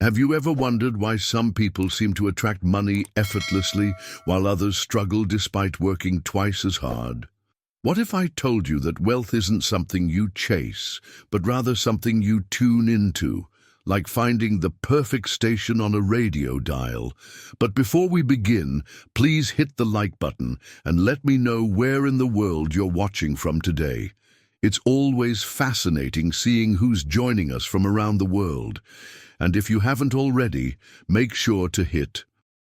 Have you ever wondered why some people seem to attract money effortlessly while others struggle despite working twice as hard? What if I told you that wealth isn't something you chase, but rather something you tune into, like finding the perfect station on a radio dial? But before we begin, please hit the like button and let me know where in the world you're watching from today. It's always fascinating seeing who's joining us from around the world. And if you haven't already, make sure to hit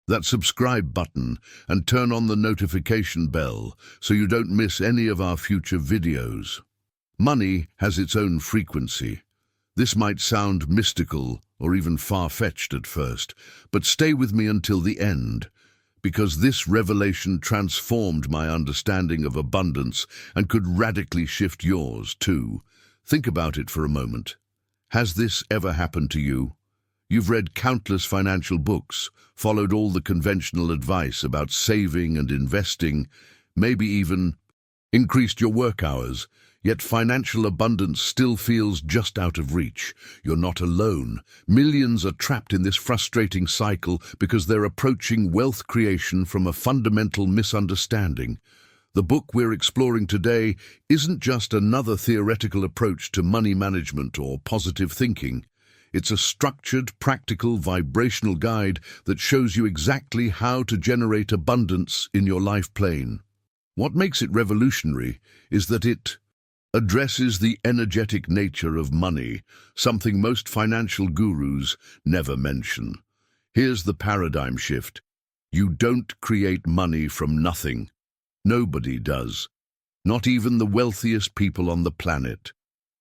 that subscribe button and turn on the notification bell so you don't miss any of our future videos. Money has its own frequency. This might sound mystical or even far-fetched at first, but stay with me until the end, because this revelation transformed my understanding of abundance and could radically shift yours too. Think about it for a moment. Has this ever happened to you? You've read countless financial books, followed all the conventional advice about saving and investing, maybe even increased your work hours, yet financial abundance still feels just out of reach. You're not alone. Millions are trapped in this frustrating cycle because they're approaching wealth creation from a fundamental misunderstanding. The book we're exploring today isn't just another theoretical approach to money management or positive thinking. It's a structured, practical, vibrational guide that shows you exactly how to generate abundance in your life plane. What makes it revolutionary is that it addresses the energetic nature of money, something most financial gurus never mention. Here's the paradigm shift. You don't create money from nothing. Nobody does. Not even the wealthiest people on the planet.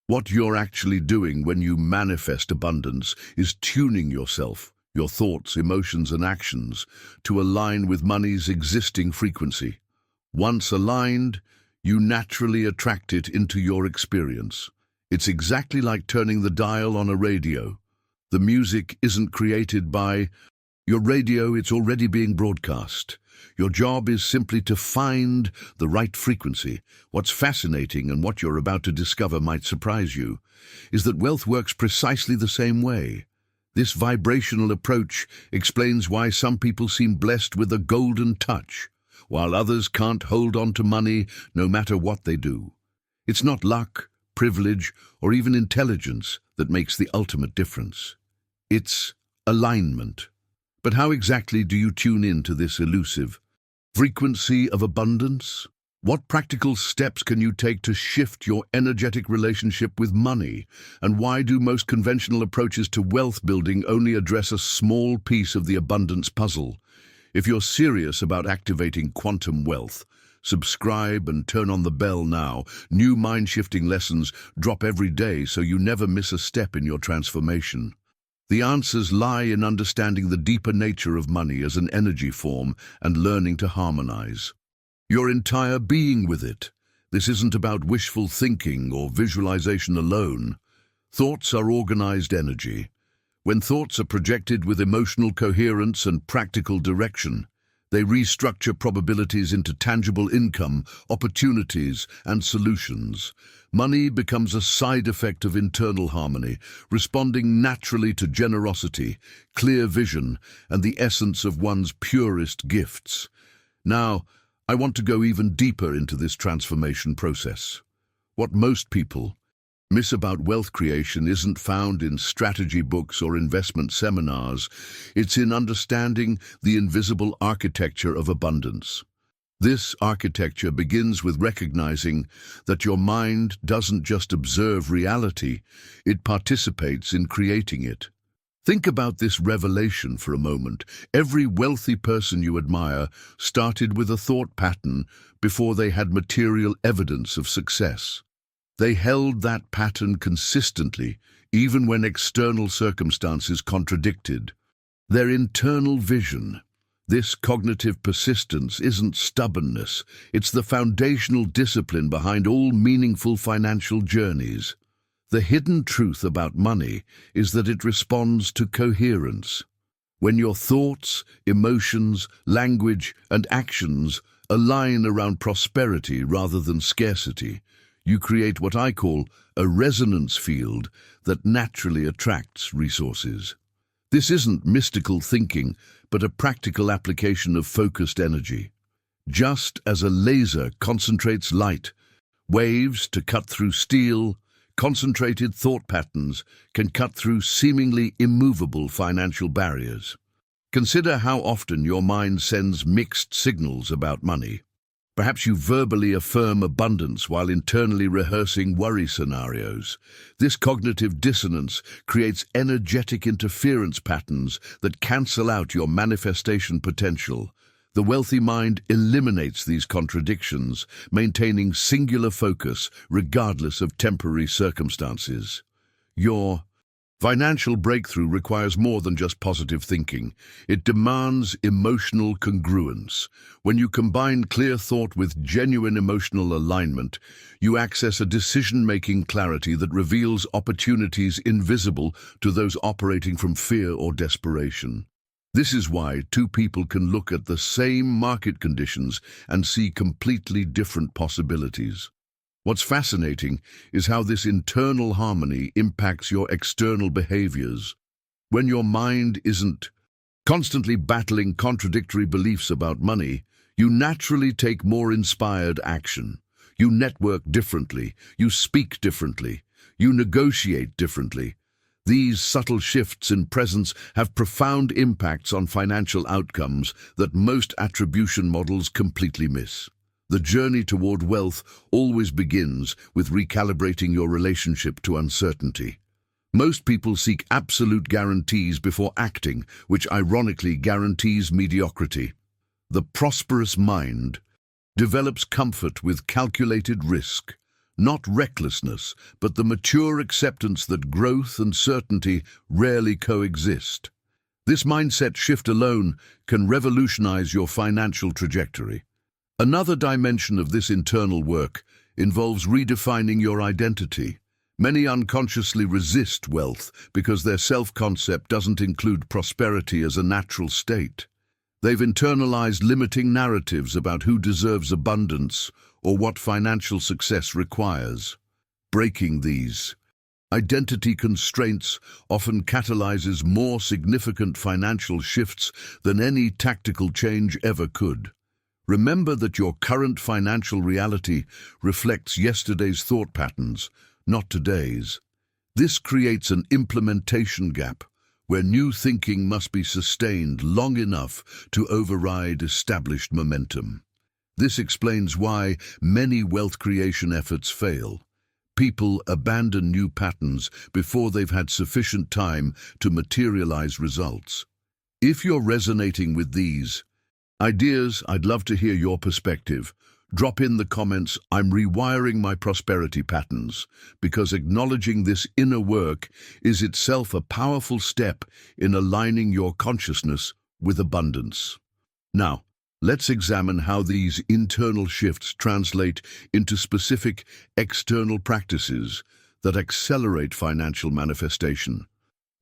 What you're actually doing when you manifest abundance is tuning yourself, your thoughts, emotions, and actions to align with money's existing frequency. Once aligned, you naturally attract it into your experience. It's exactly like turning the dial on a radio. The music isn't created by your radio, it's already being broadcast. Your job is simply to find the right frequency. What's fascinating, and what you're about to discover might surprise you, is that wealth works precisely the same way. This vibrational approach explains why some people seem blessed with a golden touch, while others can't hold on to money no matter what they do. It's not luck, privilege, or even intelligence that makes the ultimate difference. It's alignment. But how exactly do you tune into this elusive frequency of abundance? What practical steps can you take to shift your energetic relationship with money? And why do most conventional approaches to wealth building only address a small piece of the abundance puzzle? If you're serious about activating quantum wealth, subscribe and turn on the bell now. New mind-shifting lessons drop every day so you never miss a step in your transformation. The answers lie in understanding the deeper nature of money as an energy form and learning to harmonize your entire being with it. This isn't about wishful thinking or visualization alone. Thoughts are organized energy. When thoughts are projected with emotional coherence and practical direction, they restructure probabilities into tangible income, opportunities, and solutions. Money becomes a side effect of internal harmony, responding naturally to generosity, clear vision, and the essence of one's purest gifts. Now, I want to go even deeper into this transformation process. What most people miss about wealth creation isn't found in strategy books or investment seminars. It's in understanding the invisible architecture of abundance. This architecture begins with recognizing that your mind doesn't just observe reality, it participates in creating it. Think about this revelation for a moment. Every wealthy person you admire started with a thought pattern before they had material evidence of success. They held that pattern consistently, even when external circumstances contradicted. Their internal vision, this cognitive persistence, isn't stubbornness. It's the foundational discipline behind all meaningful financial journeys. The hidden truth about money is that it responds to coherence. When your thoughts, emotions, language, and actions align around prosperity rather than scarcity, you create what I call a resonance field that naturally attracts resources. This isn't mystical thinking, but a practical application of focused energy. Just as a laser concentrates light, waves to cut through steel, concentrated thought patterns can cut through seemingly immovable financial barriers. Consider how often your mind sends mixed signals about money. Perhaps you verbally affirm abundance while internally rehearsing worry scenarios. This cognitive dissonance creates energetic interference patterns that cancel out your manifestation potential. The wealthy mind eliminates these contradictions, maintaining singular focus regardless of temporary circumstances. Your financial breakthrough requires more than just positive thinking. It demands emotional congruence. When you combine clear thought with genuine emotional alignment, you access a decision-making clarity that reveals opportunities invisible to those operating from fear or desperation. This is why two people can look at the same market conditions and see completely different possibilities. What's fascinating is how this internal harmony impacts your external behaviors. When your mind isn't constantly battling contradictory beliefs about money, you naturally take more inspired action. You network differently, you speak differently, you negotiate differently. These subtle shifts in presence have profound impacts on financial outcomes that most attribution models completely miss. The journey toward wealth always begins with recalibrating your relationship to uncertainty. Most people seek absolute guarantees before acting, which ironically guarantees mediocrity. The prosperous mind develops comfort with calculated risk, not recklessness, but the mature acceptance that growth and certainty rarely coexist. This mindset shift alone can revolutionize your financial trajectory. Another dimension of this internal work involves redefining your identity. Many unconsciously resist wealth because their self-concept doesn't include prosperity as a natural state. They've internalized limiting narratives about who deserves abundance or what financial success requires. Breaking these identity constraints often catalyzes more significant financial shifts than any tactical change ever could. Remember that your current financial reality reflects yesterday's thought patterns, not today's. This creates an implementation gap where new thinking must be sustained long enough to override established momentum. This explains why many wealth creation efforts fail. People abandon new patterns before they've had sufficient time to materialize results. If you're resonating with these ideas, I'd love to hear your perspective. Drop in the comments, "I'm rewiring my prosperity patterns," because acknowledging this inner work is itself a powerful step in aligning your consciousness with abundance. Now, let's examine how these internal shifts translate into specific external practices that accelerate financial manifestation.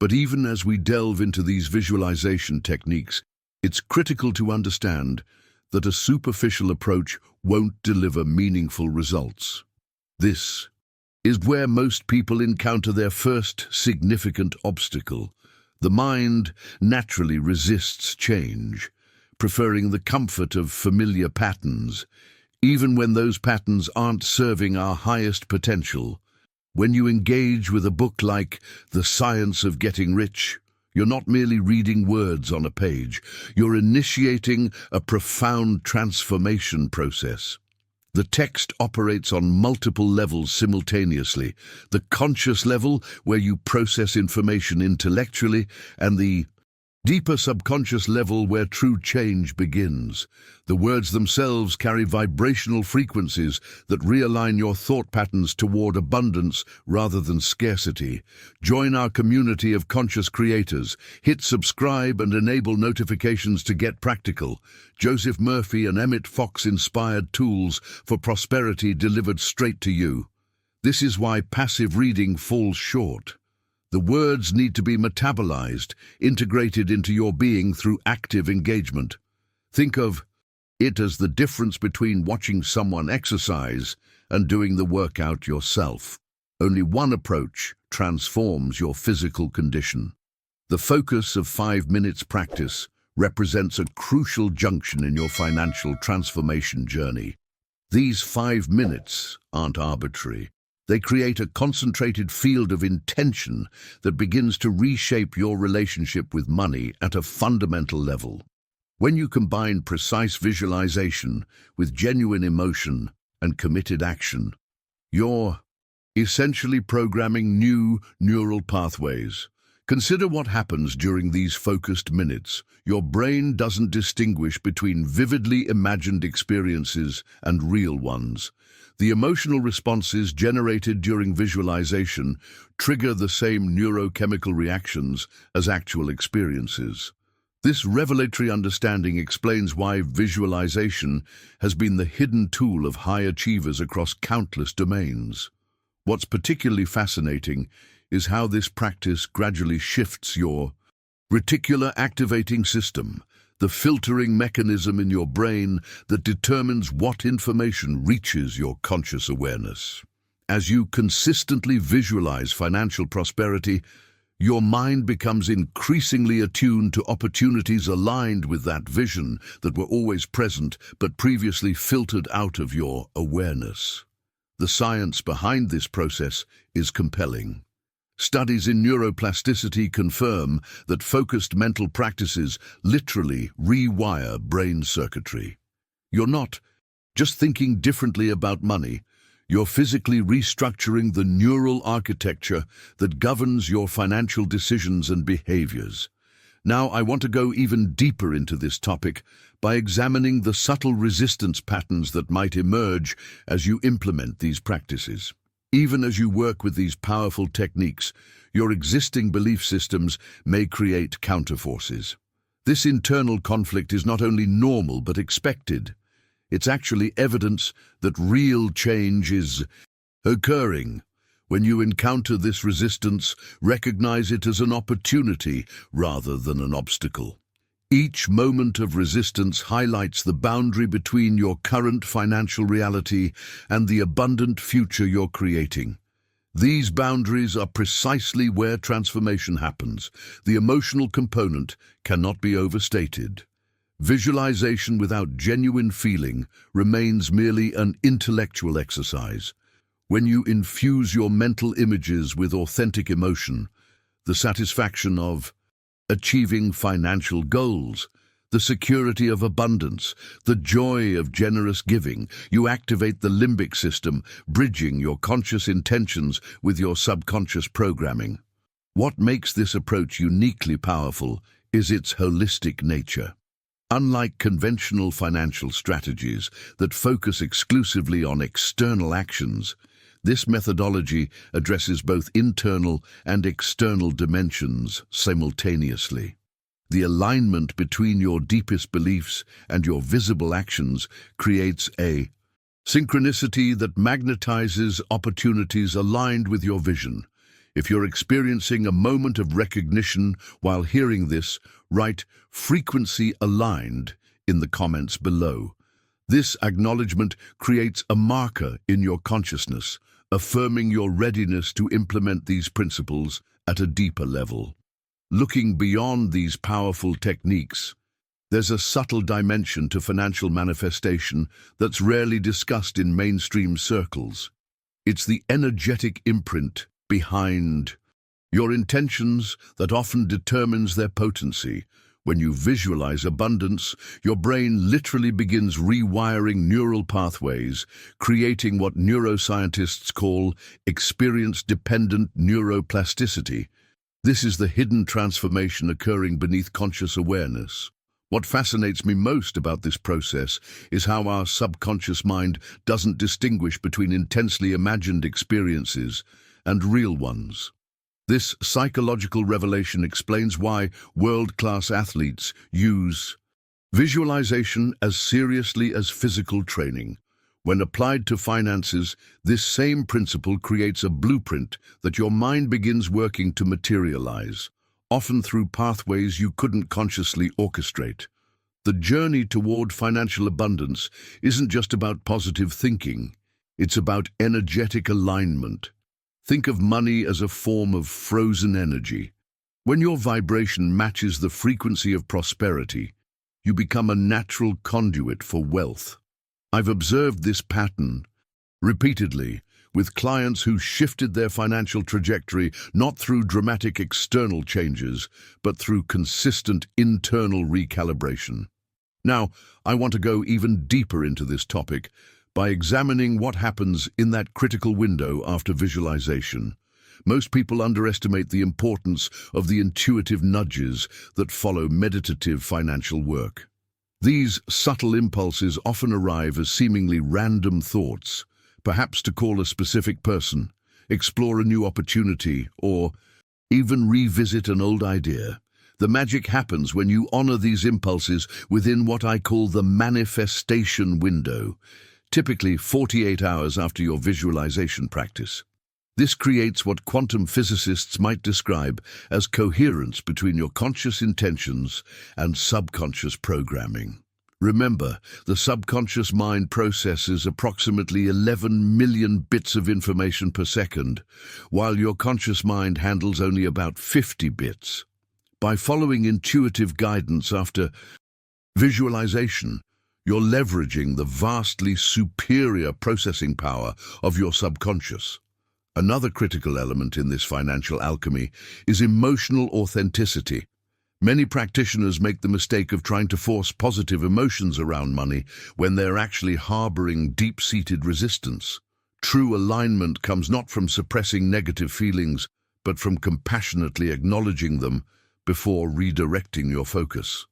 But even as we delve into these visualization techniques, it's critical to understand that a superficial approach won't deliver meaningful results. This is where most people encounter their first significant obstacle. The mind naturally resists change, preferring the comfort of familiar patterns, even when those patterns aren't serving our highest potential. When you engage with a book like The Science of Getting Rich, you're not merely reading words on a page, you're initiating a profound transformation process. The text operates on multiple levels simultaneously: the conscious level, where you process information intellectually, and the deeper subconscious level, where true change begins. The words themselves carry vibrational frequencies that realign your thought patterns toward abundance rather than scarcity. Join our community of conscious creators. Hit subscribe and enable notifications to get practical. Joseph Murphy and Emmet Fox inspired tools for prosperity delivered straight to you. This is why passive reading falls short. The words need to be metabolized, integrated into your being through active engagement. Think of it as the difference between watching someone exercise and doing the workout yourself. Only one approach transforms your physical condition. The focus of 5 minutes practice represents a crucial junction in your financial transformation journey. These 5 minutes aren't arbitrary. They create a concentrated field of intention that begins to reshape your relationship with money at a fundamental level. When you combine precise visualization with genuine emotion and committed action, you're essentially programming new neural pathways. Consider what happens during these focused minutes. Your brain doesn't distinguish between vividly imagined experiences and real ones. The emotional responses generated during visualization trigger the same neurochemical reactions as actual experiences. This revelatory understanding explains why visualization has been the hidden tool of high achievers across countless domains. What's particularly fascinating is how this practice gradually shifts your reticular activating system, the filtering mechanism in your brain that determines what information reaches your conscious awareness. As you consistently visualize financial prosperity, your mind becomes increasingly attuned to opportunities aligned with that vision that were always present but previously filtered out of your awareness. The science behind this process is compelling. Studies in neuroplasticity confirm that focused mental practices literally rewire brain circuitry. You're not just thinking differently about money, you're physically restructuring the neural architecture that governs your financial decisions and behaviors. Now, I want to go even deeper into this topic by examining the subtle resistance patterns that might emerge as you implement these practices. Even as you work with these powerful techniques, your existing belief systems may create counterforces. This internal conflict is not only normal but expected. It's actually evidence that real change is occurring. When you encounter this resistance, recognize it as an opportunity rather than an obstacle. Each moment of resistance highlights the boundary between your current financial reality and the abundant future you're creating. These boundaries are precisely where transformation happens. The emotional component cannot be overstated. Visualization without genuine feeling remains merely an intellectual exercise. When you infuse your mental images with authentic emotion, the satisfaction of achieving financial goals, the security of abundance, the joy of generous giving, you activate the limbic system, bridging your conscious intentions with your subconscious programming. What makes this approach uniquely powerful is its holistic nature. Unlike conventional financial strategies that focus exclusively on external actions, this methodology addresses both internal and external dimensions simultaneously. The alignment between your deepest beliefs and your visible actions creates a synchronicity that magnetizes opportunities aligned with your vision. If you're experiencing a moment of recognition while hearing this, write "frequency aligned" in the comments below. This acknowledgement creates a marker in your consciousness, affirming your readiness to implement these principles at a deeper level. Looking beyond these powerful techniques, there's a subtle dimension to financial manifestation that's rarely discussed in mainstream circles. It's the energetic imprint behind your intentions that often determines their potency. When you visualize abundance, your brain literally begins rewiring neural pathways, creating what neuroscientists call experience-dependent neuroplasticity. This is the hidden transformation occurring beneath conscious awareness. What fascinates me most about this process is how our subconscious mind doesn't distinguish between intensely imagined experiences and real ones. This psychological revelation explains why world-class athletes use visualization as seriously as physical training. When applied to finances, this same principle creates a blueprint that your mind begins working to materialize, often through pathways you couldn't consciously orchestrate. The journey toward financial abundance isn't just about positive thinking, it's about energetic alignment. Think of money as a form of frozen energy. When your vibration matches the frequency of prosperity, you become a natural conduit for wealth. I've observed this pattern repeatedly with clients who shifted their financial trajectory not through dramatic external changes, but through consistent internal recalibration. Now, I want to go even deeper into this topic by examining what happens in that critical window after visualization. Most people underestimate the importance of the intuitive nudges that follow meditative financial work. These subtle impulses often arrive as seemingly random thoughts, perhaps to call a specific person, explore a new opportunity, or even revisit an old idea. The magic happens when you honor these impulses within what I call the manifestation window, typically 48 hours after your visualization practice. This creates what quantum physicists might describe as coherence between your conscious intentions and subconscious programming. Remember, the subconscious mind processes approximately 11 million bits of information per second, while your conscious mind handles only about 50 bits. By following intuitive guidance after visualization, you're leveraging the vastly superior processing power of your subconscious. Another critical element in this financial alchemy is emotional authenticity. Many practitioners make the mistake of trying to force positive emotions around money when they're actually harboring deep-seated resistance. True alignment comes not from suppressing negative feelings, but from compassionately acknowledging them before redirecting your focus.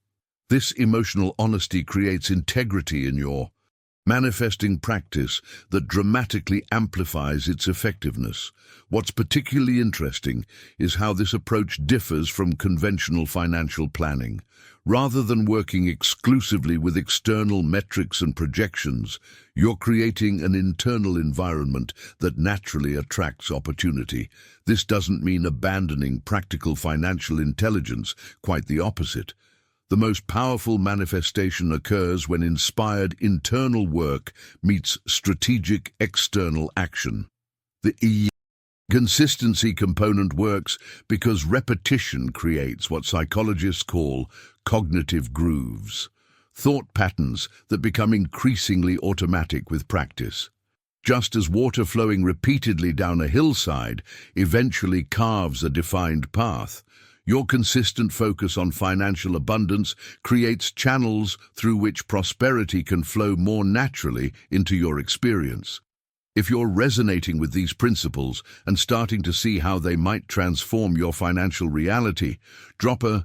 This emotional honesty creates integrity in your manifesting practice that dramatically amplifies its effectiveness. What's particularly interesting is how this approach differs from conventional financial planning. Rather than working exclusively with external metrics and projections, you're creating an internal environment that naturally attracts opportunity. This doesn't mean abandoning practical financial intelligence, quite the opposite. The most powerful manifestation occurs when inspired internal work meets strategic external action. The consistency component works because repetition creates what psychologists call cognitive grooves, thought patterns that become increasingly automatic with practice. Just as water flowing repeatedly down a hillside eventually carves a defined path, your consistent focus on financial abundance creates channels through which prosperity can flow more naturally into your experience. If you're resonating with these principles and starting to see how they might transform your financial reality, drop a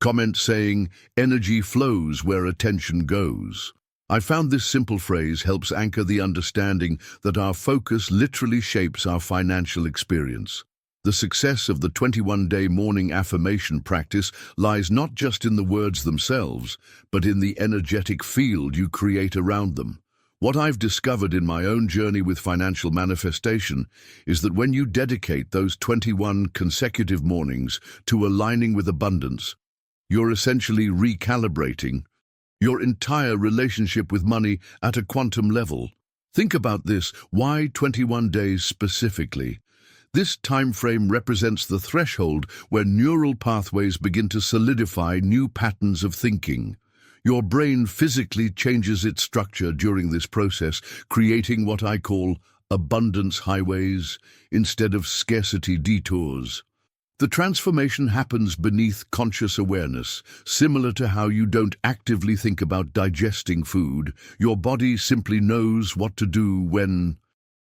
comment saying, "Energy flows where attention goes." I found this simple phrase helps anchor the understanding that our focus literally shapes our financial experience. The success of the 21-day morning affirmation practice lies not just in the words themselves, but in the energetic field you create around them. What I've discovered in my own journey with financial manifestation is that when you dedicate those 21 consecutive mornings to aligning with abundance, you're essentially recalibrating your entire relationship with money at a quantum level. Think about this. Why 21 days specifically? This time frame represents the threshold where neural pathways begin to solidify new patterns of thinking. Your brain physically changes its structure during this process, creating what I call abundance highways instead of scarcity detours. The transformation happens beneath conscious awareness, similar to how you don't actively think about digesting food. Your body simply knows what to do when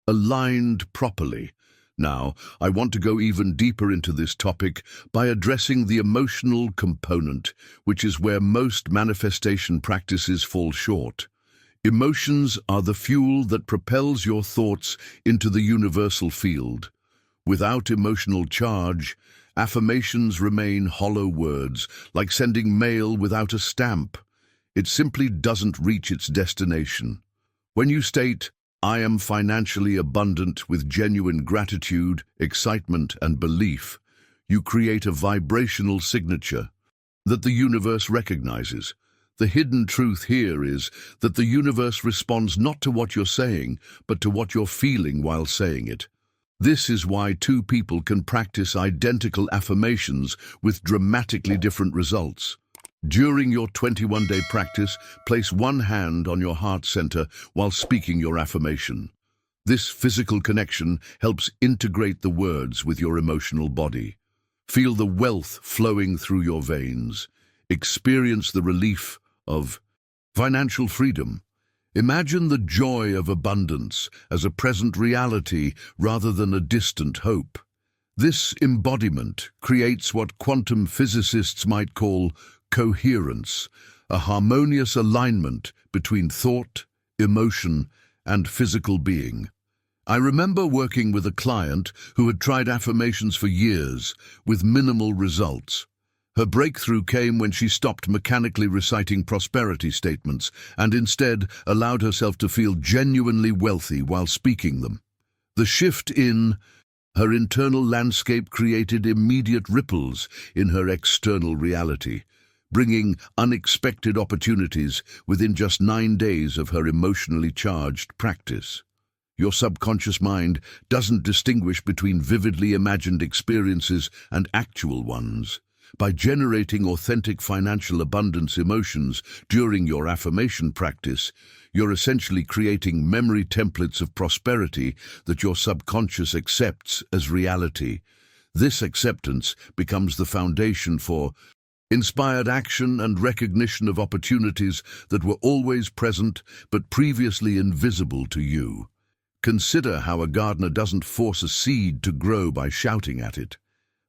aligned properly. Now, I want to go even deeper into this topic by addressing the emotional component, which is where most manifestation practices fall short. Emotions are the fuel that propels your thoughts into the universal field. Without emotional charge, affirmations remain hollow words, like sending mail without a stamp. It simply doesn't reach its destination. When you state, "I am financially abundant," with genuine gratitude, excitement, and belief, you create a vibrational signature that the universe recognizes. The hidden truth here is that the universe responds not to what you're saying, but to what you're feeling while saying it. This is why two people can practice identical affirmations with dramatically different results. During your 21-day practice, place one hand on your heart center while speaking your affirmation. This physical connection helps integrate the words with your emotional body. Feel the wealth flowing through your veins. Experience the relief of financial freedom. Imagine the joy of abundance as a present reality rather than a distant hope. This embodiment creates what quantum physicists might call coherence, a harmonious alignment between thought, emotion, and physical being. I remember working with a client who had tried affirmations for years with minimal results. Her breakthrough came when she stopped mechanically reciting prosperity statements and instead allowed herself to feel genuinely wealthy while speaking them. The shift in her internal landscape created immediate ripples in her external reality, bringing unexpected opportunities within just 9 days of her emotionally charged practice. Your subconscious mind doesn't distinguish between vividly imagined experiences and actual ones. By generating authentic financial abundance emotions during your affirmation practice, you're essentially creating memory templates of prosperity that your subconscious accepts as reality. This acceptance becomes the foundation for inspired action and recognition of opportunities that were always present but previously invisible to you. Consider how a gardener doesn't force a seed to grow by shouting at it.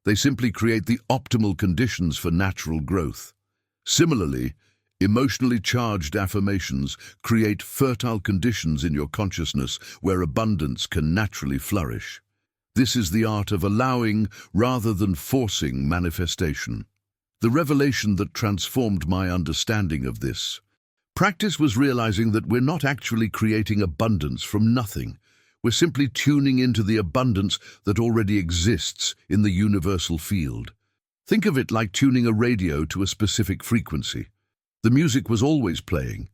They simply create the optimal conditions for natural growth. Similarly, emotionally charged affirmations create fertile conditions in your consciousness where abundance can naturally flourish. This is the art of allowing rather than forcing manifestation. The revelation that transformed my understanding of this practice was realizing that we're not actually creating abundance from nothing. We're simply tuning into the abundance that already exists in the universal field. Think of it like tuning a radio to a specific frequency. The music was always playing.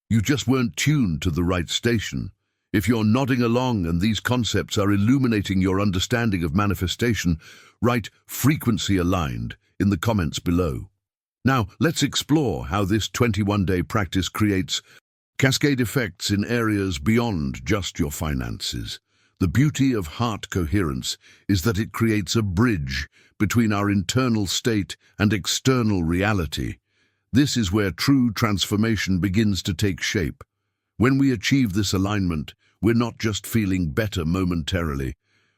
You just weren't tuned to the right station. If you're nodding along and these concepts are illuminating your understanding of manifestation, write frequency aligned in the comments below. Now, let's explore how this 21-day practice creates cascade effects in areas beyond just your finances. The beauty of heart coherence is that it creates a bridge between our internal state and external reality. This is where true transformation begins to take shape. When we achieve this alignment, we're not just feeling better momentarily.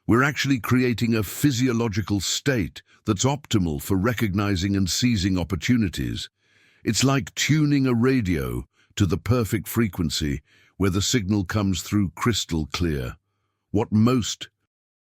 We're actually creating a physiological state that's optimal for recognizing and seizing opportunities. It's like tuning a radio to the perfect frequency where the signal comes through crystal clear. What most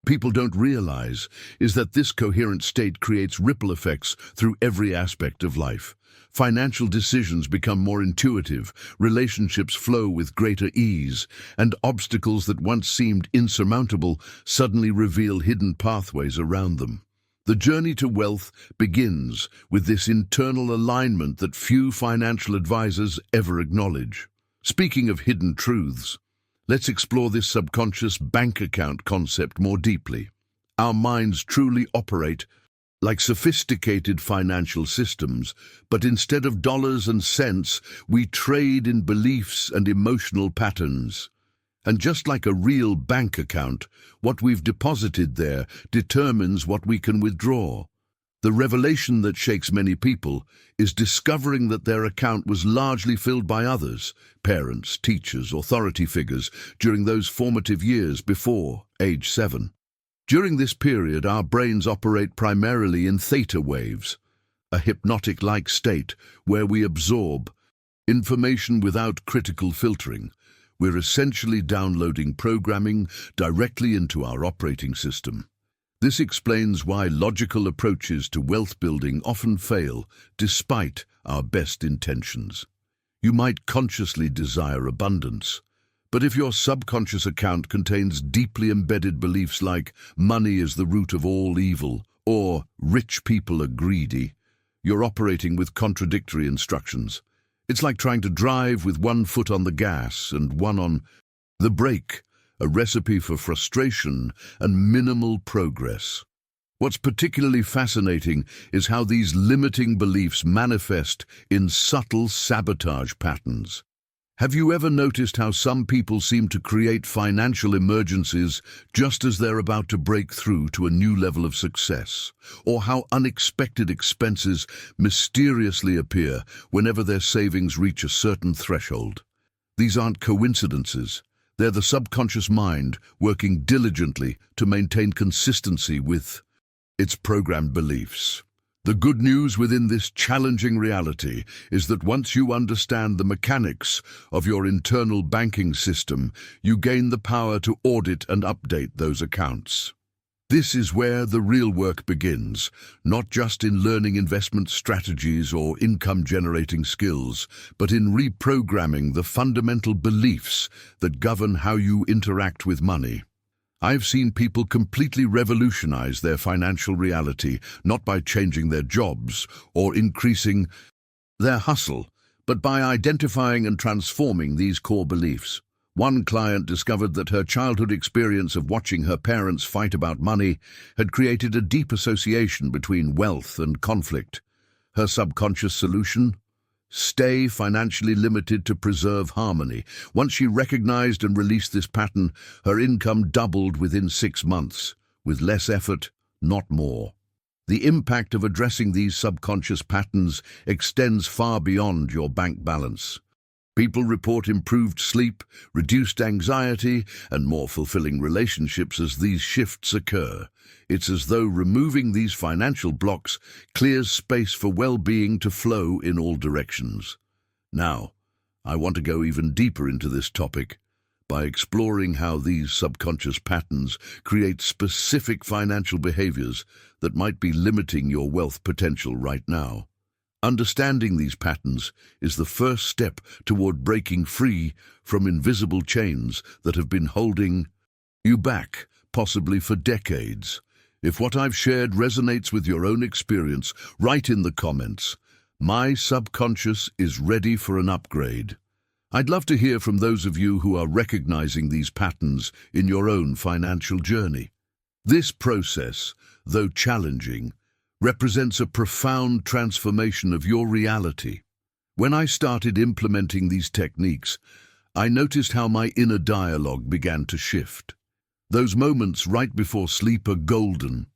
people don't realize is that this coherent state creates ripple effects through every aspect of life. Financial decisions become more intuitive, relationships flow with greater ease, and obstacles that once seemed insurmountable suddenly reveal hidden pathways around them. The journey to wealth begins with this internal alignment that few financial advisors ever acknowledge. Speaking of hidden truths, let's explore this subconscious bank account concept more deeply. Our minds truly operate like sophisticated financial systems, but instead of dollars and cents, we trade in beliefs and emotional patterns. And just like a real bank account, what we've deposited there determines what we can withdraw. The revelation that shakes many people is discovering that their account was largely filled by others, parents, teachers, authority figures, during those formative years before age 7. During this period, our brains operate primarily in theta waves, a hypnotic-like state where we absorb information without critical filtering. We're essentially downloading programming directly into our operating system. This explains why logical approaches to wealth building often fail despite our best intentions. You might consciously desire abundance, but if your subconscious account contains deeply embedded beliefs like money is the root of all evil or rich people are greedy, you're operating with contradictory instructions. It's like trying to drive with one foot on the gas and one on the brake. a recipe for frustration and minimal progress. What's particularly fascinating is how these limiting beliefs manifest in subtle sabotage patterns. Have you ever noticed how some people seem to create financial emergencies just as they're about to break through to a new level of success? Or how unexpected expenses mysteriously appear whenever their savings reach a certain threshold? These aren't coincidences. They're the subconscious mind working diligently to maintain consistency with its programmed beliefs. The good news within this challenging reality is that once you understand the mechanics of your internal banking system, you gain the power to audit and update those accounts. This is where the real work begins, not just in learning investment strategies or income-generating skills, but in reprogramming the fundamental beliefs that govern how you interact with money. I've seen people completely revolutionize their financial reality, not by changing their jobs or increasing their hustle, but by identifying and transforming these core beliefs. One client discovered that her childhood experience of watching her parents fight about money had created a deep association between wealth and conflict. Her subconscious solution? Stay financially limited to preserve harmony. Once she recognized and released this pattern, her income doubled within 6 months, with less effort, not more. The impact of addressing these subconscious patterns extends far beyond your bank balance. People report improved sleep, reduced anxiety, and more fulfilling relationships as these shifts occur. It's as though removing these financial blocks clears space for well-being to flow in all directions. Now, I want to go even deeper into this topic by exploring how these subconscious patterns create specific financial behaviors that might be limiting your wealth potential right now. Understanding these patterns is the first step toward breaking free from invisible chains that have been holding you back, possibly for decades. If what I've shared resonates with your own experience, write in the comments, "My subconscious is ready for an upgrade." I'd love to hear from those of you who are recognizing these patterns in your own financial journey. This process, though challenging, represents a profound transformation of your reality. When I started implementing these techniques, I noticed how my inner dialogue began to shift. Those moments right before sleep are golden.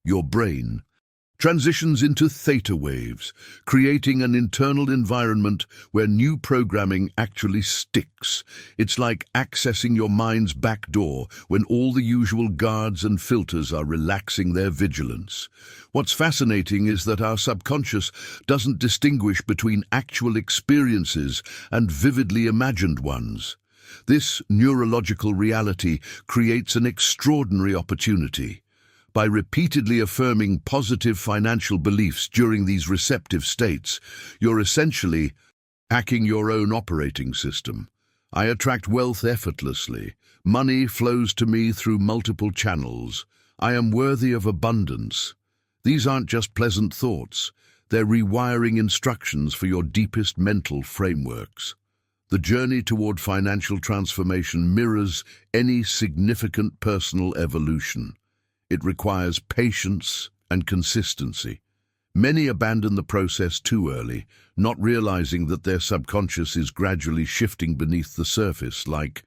Your brain transitions into theta waves, creating an internal environment where new programming actually sticks. It's like accessing your mind's back door when all the usual guards and filters are relaxing their vigilance. What's fascinating is that our subconscious doesn't distinguish between actual experiences and vividly imagined ones. This neurological reality creates an extraordinary opportunity. By repeatedly affirming positive financial beliefs during these receptive states, you're essentially hacking your own operating system. I attract wealth effortlessly. Money flows to me through multiple channels. I am worthy of abundance. These aren't just pleasant thoughts. They're rewiring instructions for your deepest mental frameworks. The journey toward financial transformation mirrors any significant personal evolution. It requires patience and consistency. Many abandon the process too early, not realizing that their subconscious is gradually shifting beneath the surface, like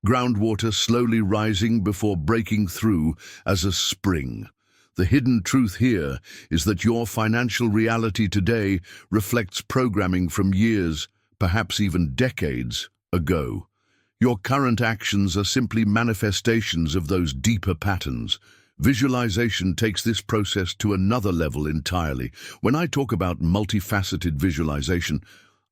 groundwater slowly rising before breaking through as a spring. The hidden truth here is that your financial reality today reflects programming from years, perhaps even decades, ago. Your current actions are simply manifestations of those deeper patterns. Visualization takes this process to another level entirely. When I talk about multifaceted visualization,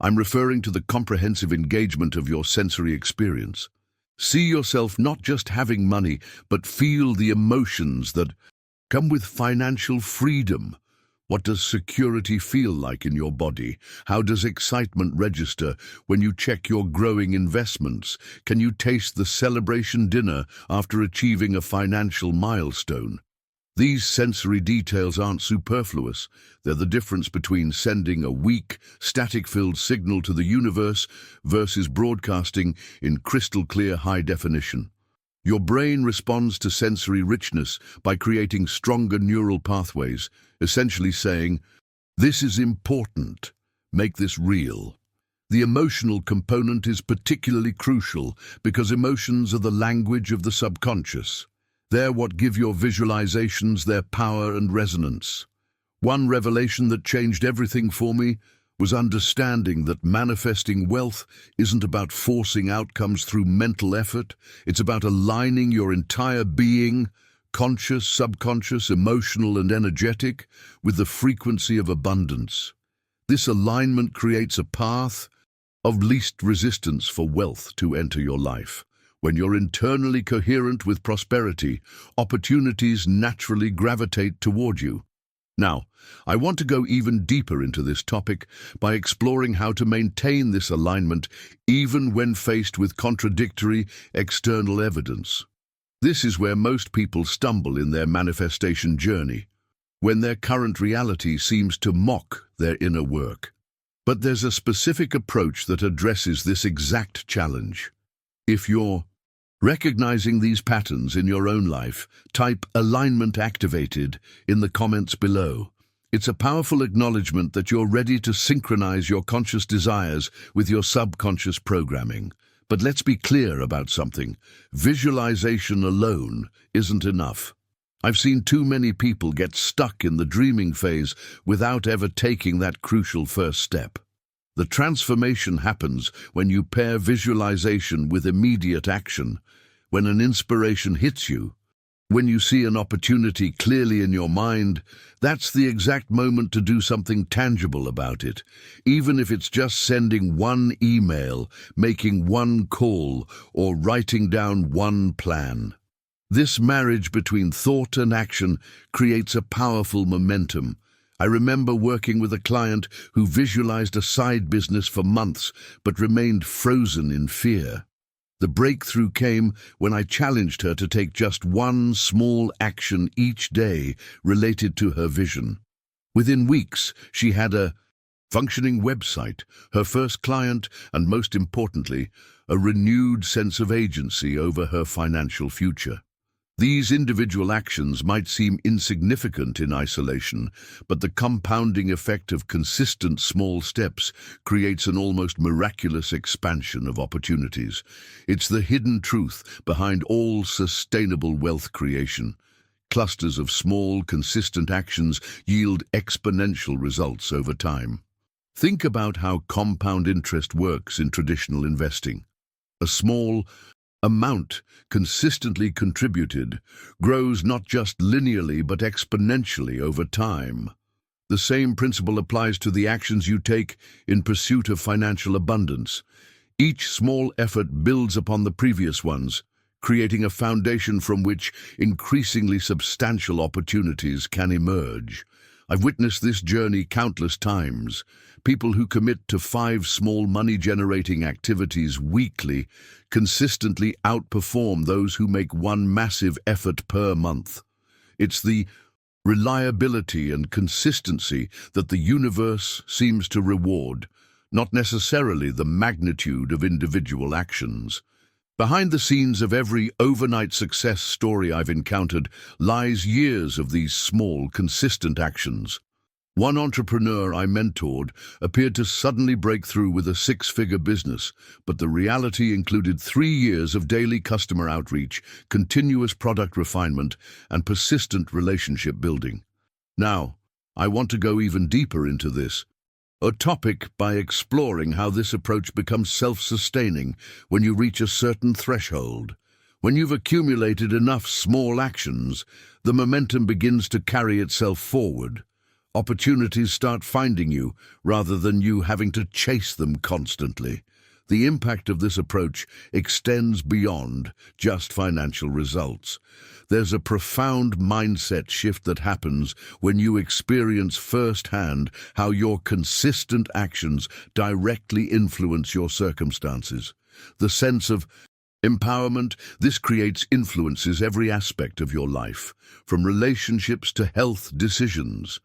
I'm referring to the comprehensive engagement of your sensory experience. See yourself not just having money, but feel the emotions that come with financial freedom. What does security feel like in your body? How does excitement register when you check your growing investments? Can you taste the celebration dinner after achieving a financial milestone? These sensory details aren't superfluous. They're the difference between sending a weak, static-filled signal to the universe versus broadcasting in crystal-clear high definition. Your brain responds to sensory richness by creating stronger neural pathways, essentially saying, "This is important. Make this real." The emotional component is particularly crucial because emotions are the language of the subconscious. They're what give your visualizations their power and resonance. One revelation that changed everything for me was understanding that manifesting wealth isn't about forcing outcomes through mental effort. It's about aligning your entire being, conscious, subconscious, emotional, and energetic, with the frequency of abundance. This alignment creates a path of least resistance for wealth to enter your life. When you're internally coherent with prosperity, opportunities naturally gravitate toward you. Now, I want to go even deeper into this topic by exploring how to maintain this alignment even when faced with contradictory external evidence. This is where most people stumble in their manifestation journey, when their current reality seems to mock their inner work. But there's a specific approach that addresses this exact challenge. If you're recognizing these patterns in your own life, type "alignment activated" in the comments below. It's a powerful acknowledgement that you're ready to synchronize your conscious desires with your subconscious programming. But let's be clear about something. Visualization alone isn't enough. I've seen too many people get stuck in the dreaming phase without ever taking that crucial first step. The transformation happens when you pair visualization with immediate action, when an inspiration hits you, when you see an opportunity clearly in your mind. That's the exact moment to do something tangible about it, even if it's just sending one email, making one call, or writing down one plan. This marriage between thought and action creates a powerful momentum. I remember working with a client who visualized a side business for months but remained frozen in fear. The breakthrough came when I challenged her to take just one small action each day related to her vision. Within weeks, she had a functioning website, her first client, and most importantly, a renewed sense of agency over her financial future. These individual actions might seem insignificant in isolation, but the compounding effect of consistent small steps creates an almost miraculous expansion of opportunities. It's the hidden truth behind all sustainable wealth creation. Clusters of small, consistent actions yield exponential results over time. Think about how compound interest works in traditional investing. A small amount consistently contributed grows not just linearly but exponentially over time. The same principle applies to the actions you take in pursuit of financial abundance. Each small effort builds upon the previous ones, creating a foundation from which increasingly substantial opportunities can emerge. I've witnessed this journey countless times. People who commit to 5 small money-generating activities weekly consistently outperform those who make one massive effort per month. It's the reliability and consistency that the universe seems to reward, not necessarily the magnitude of individual actions. Behind the scenes of every overnight success story I've encountered lies years of these small, consistent actions. One entrepreneur I mentored appeared to suddenly break through with a 6-figure business, but the reality included 3 years of daily customer outreach, continuous product refinement, and persistent relationship building. Now, I want to go even deeper into this topic by exploring how this approach becomes self-sustaining when you reach a certain threshold. When you've accumulated enough small actions, the momentum begins to carry itself forward. Opportunities start finding you rather than you having to chase them constantly. The impact of this approach extends beyond just financial results. There's a profound mindset shift that happens when you experience firsthand how your consistent actions directly influence your circumstances. The sense of empowerment this creates influences every aspect of your life, from relationships to health decisions.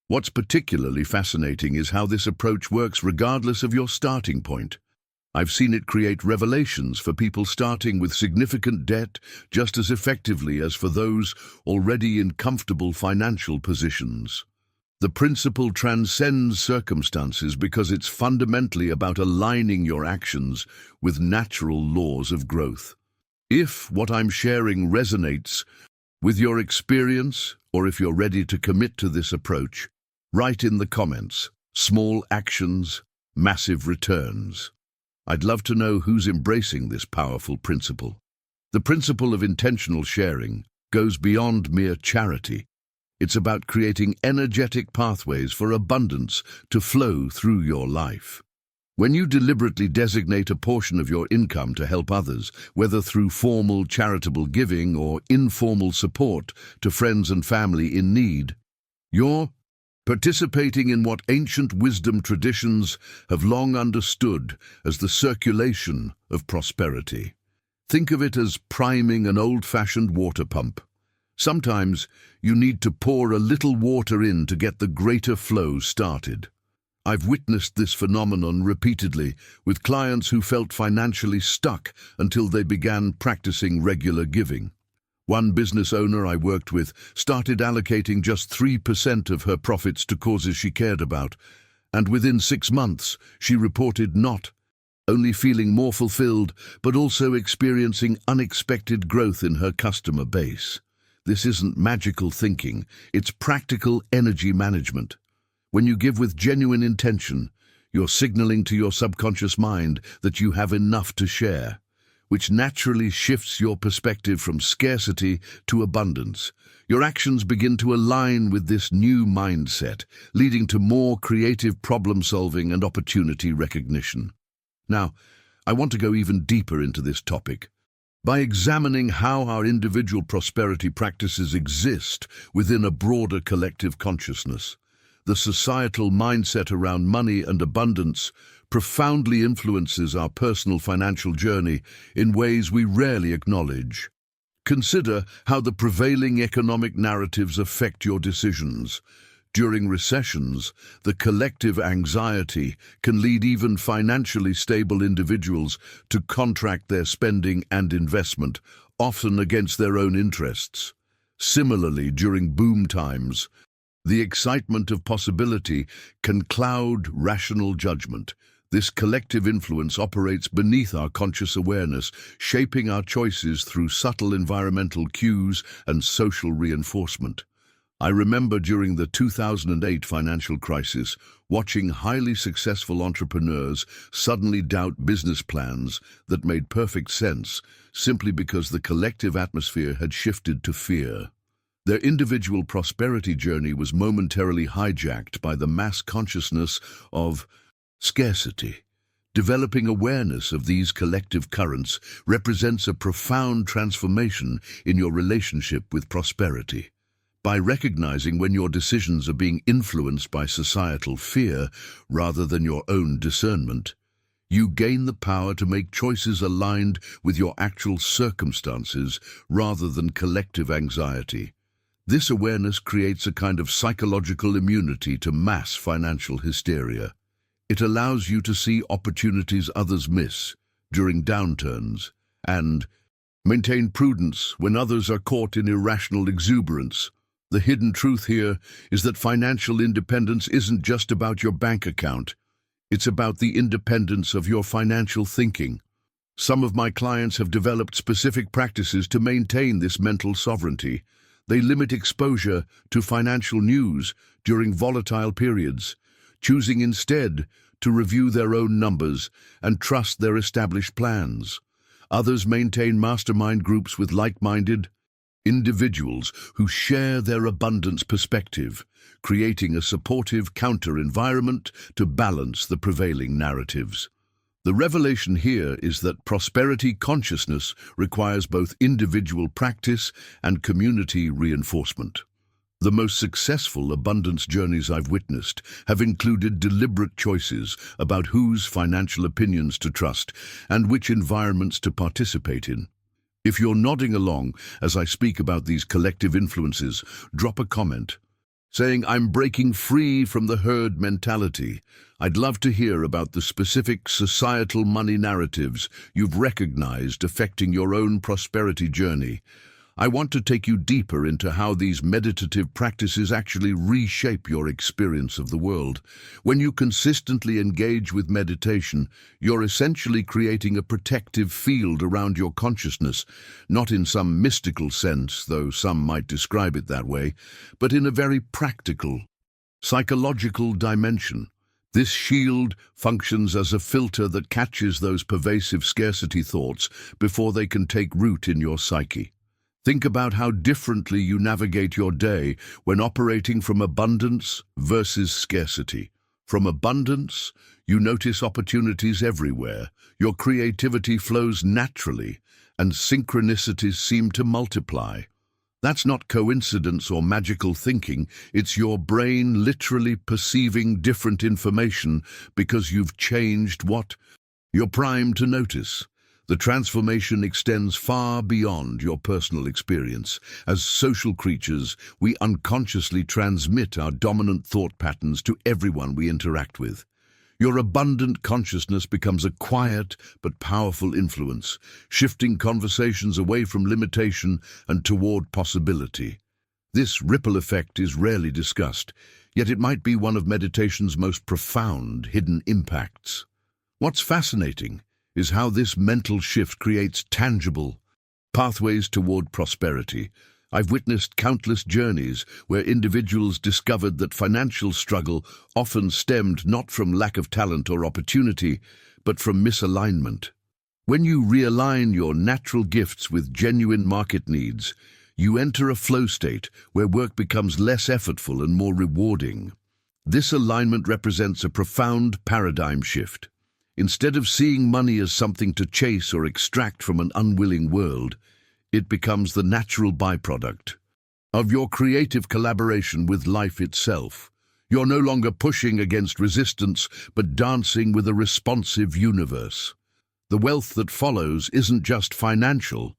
What's particularly fascinating is how this approach works regardless of your starting point. I've seen it create revelations for people starting with significant debt just as effectively as for those already in comfortable financial positions. The principle transcends circumstances because it's fundamentally about aligning your actions with natural laws of growth. If what I'm sharing resonates with your experience, or if you're ready to commit to this approach, write in the comments, small actions, massive returns. I'd love to know who's embracing this powerful principle. The principle of intentional sharing goes beyond mere charity. It's about creating energetic pathways for abundance to flow through your life. When you deliberately designate a portion of your income to help others, whether through formal charitable giving or informal support to friends and family in need, you're participating in what ancient wisdom traditions have long understood as the circulation of prosperity. Think of it as priming an old-fashioned water pump. Sometimes you need to pour a little water in to get the greater flow started. I've witnessed this phenomenon repeatedly with clients who felt financially stuck until they began practicing regular giving. One business owner I worked with started allocating just 3% of her profits to causes she cared about, and within 6 months she reported not only feeling more fulfilled, but also experiencing unexpected growth in her customer base. This isn't magical thinking, it's practical energy management. When you give with genuine intention, you're signaling to your subconscious mind that you have enough to share, which naturally shifts your perspective from scarcity to abundance. Your actions begin to align with this new mindset, leading to more creative problem-solving and opportunity recognition. Now, I want to go even deeper into this topic. By examining how our individual prosperity practices exist within a broader collective consciousness, the societal mindset around money and abundance profoundly influences our personal financial journey in ways we rarely acknowledge. Consider how the prevailing economic narratives affect your decisions. During recessions, the collective anxiety can lead even financially stable individuals to contract their spending and investment, often against their own interests. Similarly, during boom times, the excitement of possibility can cloud rational judgment. This collective influence operates beneath our conscious awareness, shaping our choices through subtle environmental cues and social reinforcement. I remember during the 2008 financial crisis, watching highly successful entrepreneurs suddenly doubt business plans that made perfect sense simply because the collective atmosphere had shifted to fear. Their individual prosperity journey was momentarily hijacked by the mass consciousness of scarcity. Developing awareness of these collective currents represents a profound transformation in your relationship with prosperity. By recognizing when your decisions are being influenced by societal fear rather than your own discernment, you gain the power to make choices aligned with your actual circumstances rather than collective anxiety. This awareness creates a kind of psychological immunity to mass financial hysteria. It allows you to see opportunities others miss during downturns and maintain prudence when others are caught in irrational exuberance. The hidden truth here is that financial independence isn't just about your bank account. It's about the independence of your financial thinking. Some of my clients have developed specific practices to maintain this mental sovereignty. They limit exposure to financial news during volatile periods, choosing instead to review their own numbers and trust their established plans. Others maintain mastermind groups with like-minded individuals who share their abundance perspective, creating a supportive counter-environment to balance the prevailing narratives. The revelation here is that prosperity consciousness requires both individual practice and community reinforcement. The most successful abundance journeys I've witnessed have included deliberate choices about whose financial opinions to trust and which environments to participate in. If you're nodding along as I speak about these collective influences, drop a comment. saying, "I'm breaking free from the herd mentality." I'd love to hear about the specific societal money narratives you've recognized affecting your own prosperity journey. I want to take you deeper into how these meditative practices actually reshape your experience of the world. When you consistently engage with meditation, you're essentially creating a protective field around your consciousness, not in some mystical sense, though some might describe it that way, but in a very practical, psychological dimension. This shield functions as a filter that catches those pervasive scarcity thoughts before they can take root in your psyche. Think about how differently you navigate your day when operating from abundance versus scarcity. From abundance, you notice opportunities everywhere, your creativity flows naturally, and synchronicities seem to multiply. That's not coincidence or magical thinking, it's your brain literally perceiving different information because you've changed what you're primed to notice. The transformation extends far beyond your personal experience. As social creatures, we unconsciously transmit our dominant thought patterns to everyone we interact with. Your abundant consciousness becomes a quiet but powerful influence, shifting conversations away from limitation and toward possibility. This ripple effect is rarely discussed, yet it might be one of meditation's most profound hidden impacts. What's fascinating is how this mental shift creates tangible pathways toward prosperity. I've witnessed countless journeys where individuals discovered that financial struggle often stemmed not from lack of talent or opportunity, but from misalignment. When you realign your natural gifts with genuine market needs, you enter a flow state where work becomes less effortful and more rewarding. This alignment represents a profound paradigm shift. Instead of seeing money as something to chase or extract from an unwilling world, it becomes the natural byproduct of your creative collaboration with life itself. You're no longer pushing against resistance, but dancing with a responsive universe. The wealth that follows isn't just financial,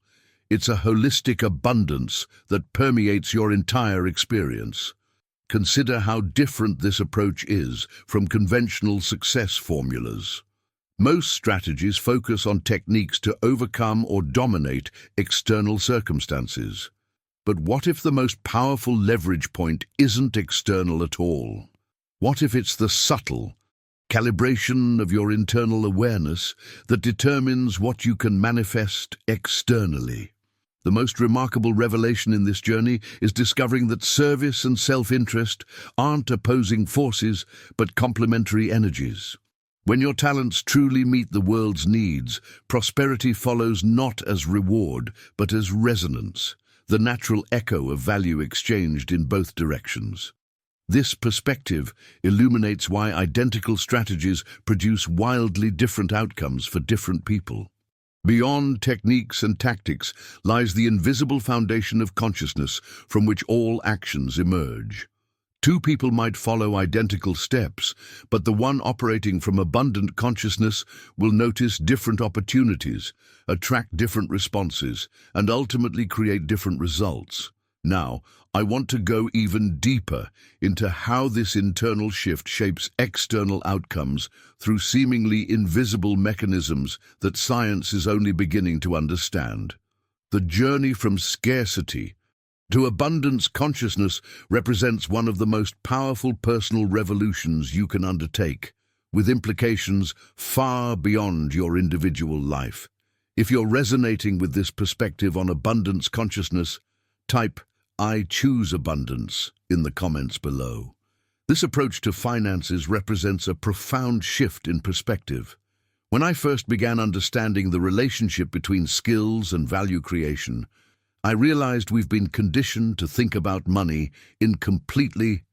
it's a holistic abundance that permeates your entire experience. Consider how different this approach is from conventional success formulas. Most strategies focus on techniques to overcome or dominate external circumstances. But what if the most powerful leverage point isn't external at all? What if it's the subtle calibration of your internal awareness that determines what you can manifest externally? The most remarkable revelation in this journey is discovering that service and self-interest aren't opposing forces, but complementary energies. When your talents truly meet the world's needs, prosperity follows not as reward, but as resonance, the natural echo of value exchanged in both directions. This perspective illuminates why identical strategies produce wildly different outcomes for different people. Beyond techniques and tactics lies the invisible foundation of consciousness from which all actions emerge. Two people might follow identical steps, but the one operating from abundant consciousness will notice different opportunities, attract different responses, and ultimately create different results. Now, I want to go even deeper into how this internal shift shapes external outcomes through seemingly invisible mechanisms that science is only beginning to understand. The journey from scarcity to abundance consciousness represents one of the most powerful personal revolutions you can undertake, with implications far beyond your individual life. If you're resonating with this perspective on abundance consciousness, type "I choose abundance" in the comments below. This approach to finances represents a profound shift in perspective. When I first began understanding the relationship between skills and value creation, I realized we've been conditioned to think about money in completely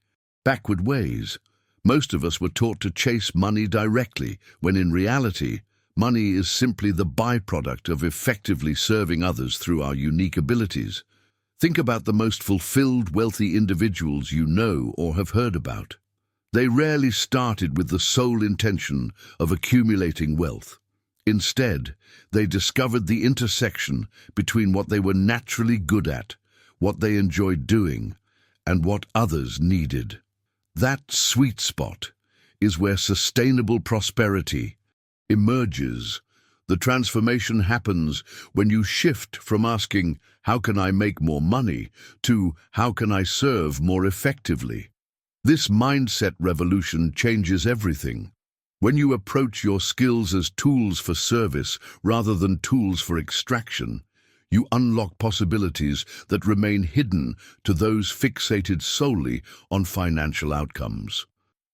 backward ways. Most of us were taught to chase money directly, when in reality, money is simply the byproduct of effectively serving others through our unique abilities. Think about the most fulfilled, wealthy individuals you know or have heard about. They rarely started with the sole intention of accumulating wealth. Instead, they discovered the intersection between what they were naturally good at, what they enjoyed doing, and what others needed. That sweet spot is where sustainable prosperity emerges. The transformation happens when you shift from asking, "How can I make more money?" to "How can I serve more effectively?" This mindset revolution changes everything. When you approach your skills as tools for service rather than tools for extraction, you unlock possibilities that remain hidden to those fixated solely on financial outcomes.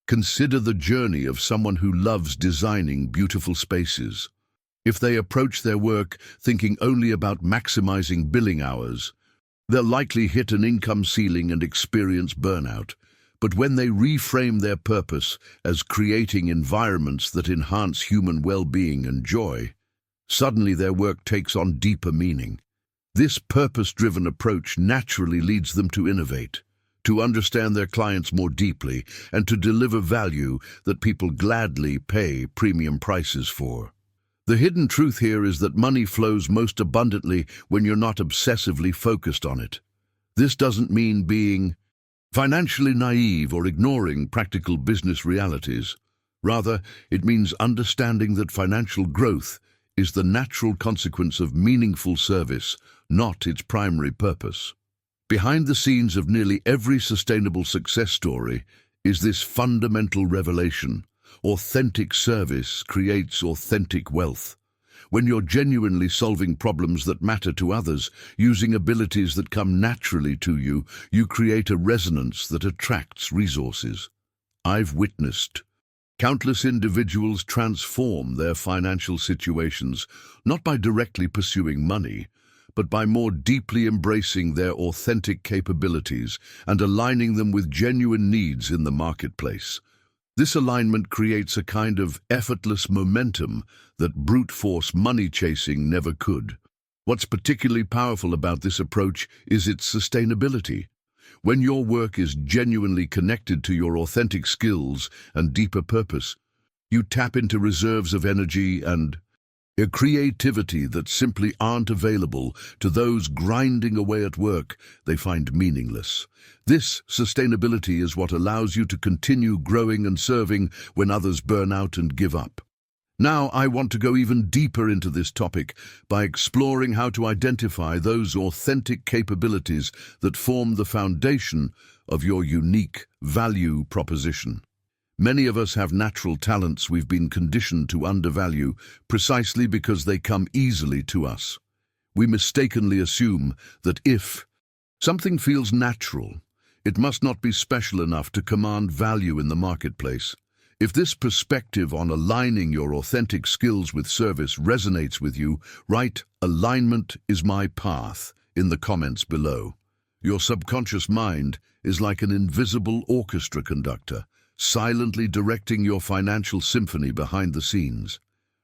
Consider the journey of someone who loves designing beautiful spaces. If they approach their work thinking only about maximizing billing hours, they'll likely hit an income ceiling and experience burnout. But when they reframe their purpose as creating environments that enhance human well-being and joy, suddenly their work takes on deeper meaning. This purpose-driven approach naturally leads them to innovate, to understand their clients more deeply, and to deliver value that people gladly pay premium prices for. The hidden truth here is that money flows most abundantly when you're not obsessively focused on it. This doesn't mean being financially naive or ignoring practical business realities. Rather, it means understanding that financial growth is the natural consequence of meaningful service, not its primary purpose. Behind the scenes of nearly every sustainable success story is this fundamental revelation: authentic service creates authentic wealth. When you're genuinely solving problems that matter to others, using abilities that come naturally to you, you create a resonance that attracts resources. I've witnessed countless individuals transform their financial situations, not by directly pursuing money, but by more deeply embracing their authentic capabilities and aligning them with genuine needs in the marketplace. This alignment creates a kind of effortless momentum that brute force money chasing never could. What's particularly powerful about this approach is its sustainability. When your work is genuinely connected to your authentic skills and deeper purpose, you tap into reserves of energy and a creativity that simply aren't available to those grinding away at work they find meaningless. This sustainability is what allows you to continue growing and serving when others burn out and give up. Now, I want to go even deeper into this topic by exploring how to identify those authentic capabilities that form the foundation of your unique value proposition. Many of us have natural talents we've been conditioned to undervalue precisely because they come easily to us. We mistakenly assume that if something feels natural, it must not be special enough to command value in the marketplace. If this perspective on aligning your authentic skills with service resonates with you, write "Alignment is my path" in the comments below. Your subconscious mind is like an invisible orchestra conductor, silently directing your financial symphony behind the scenes.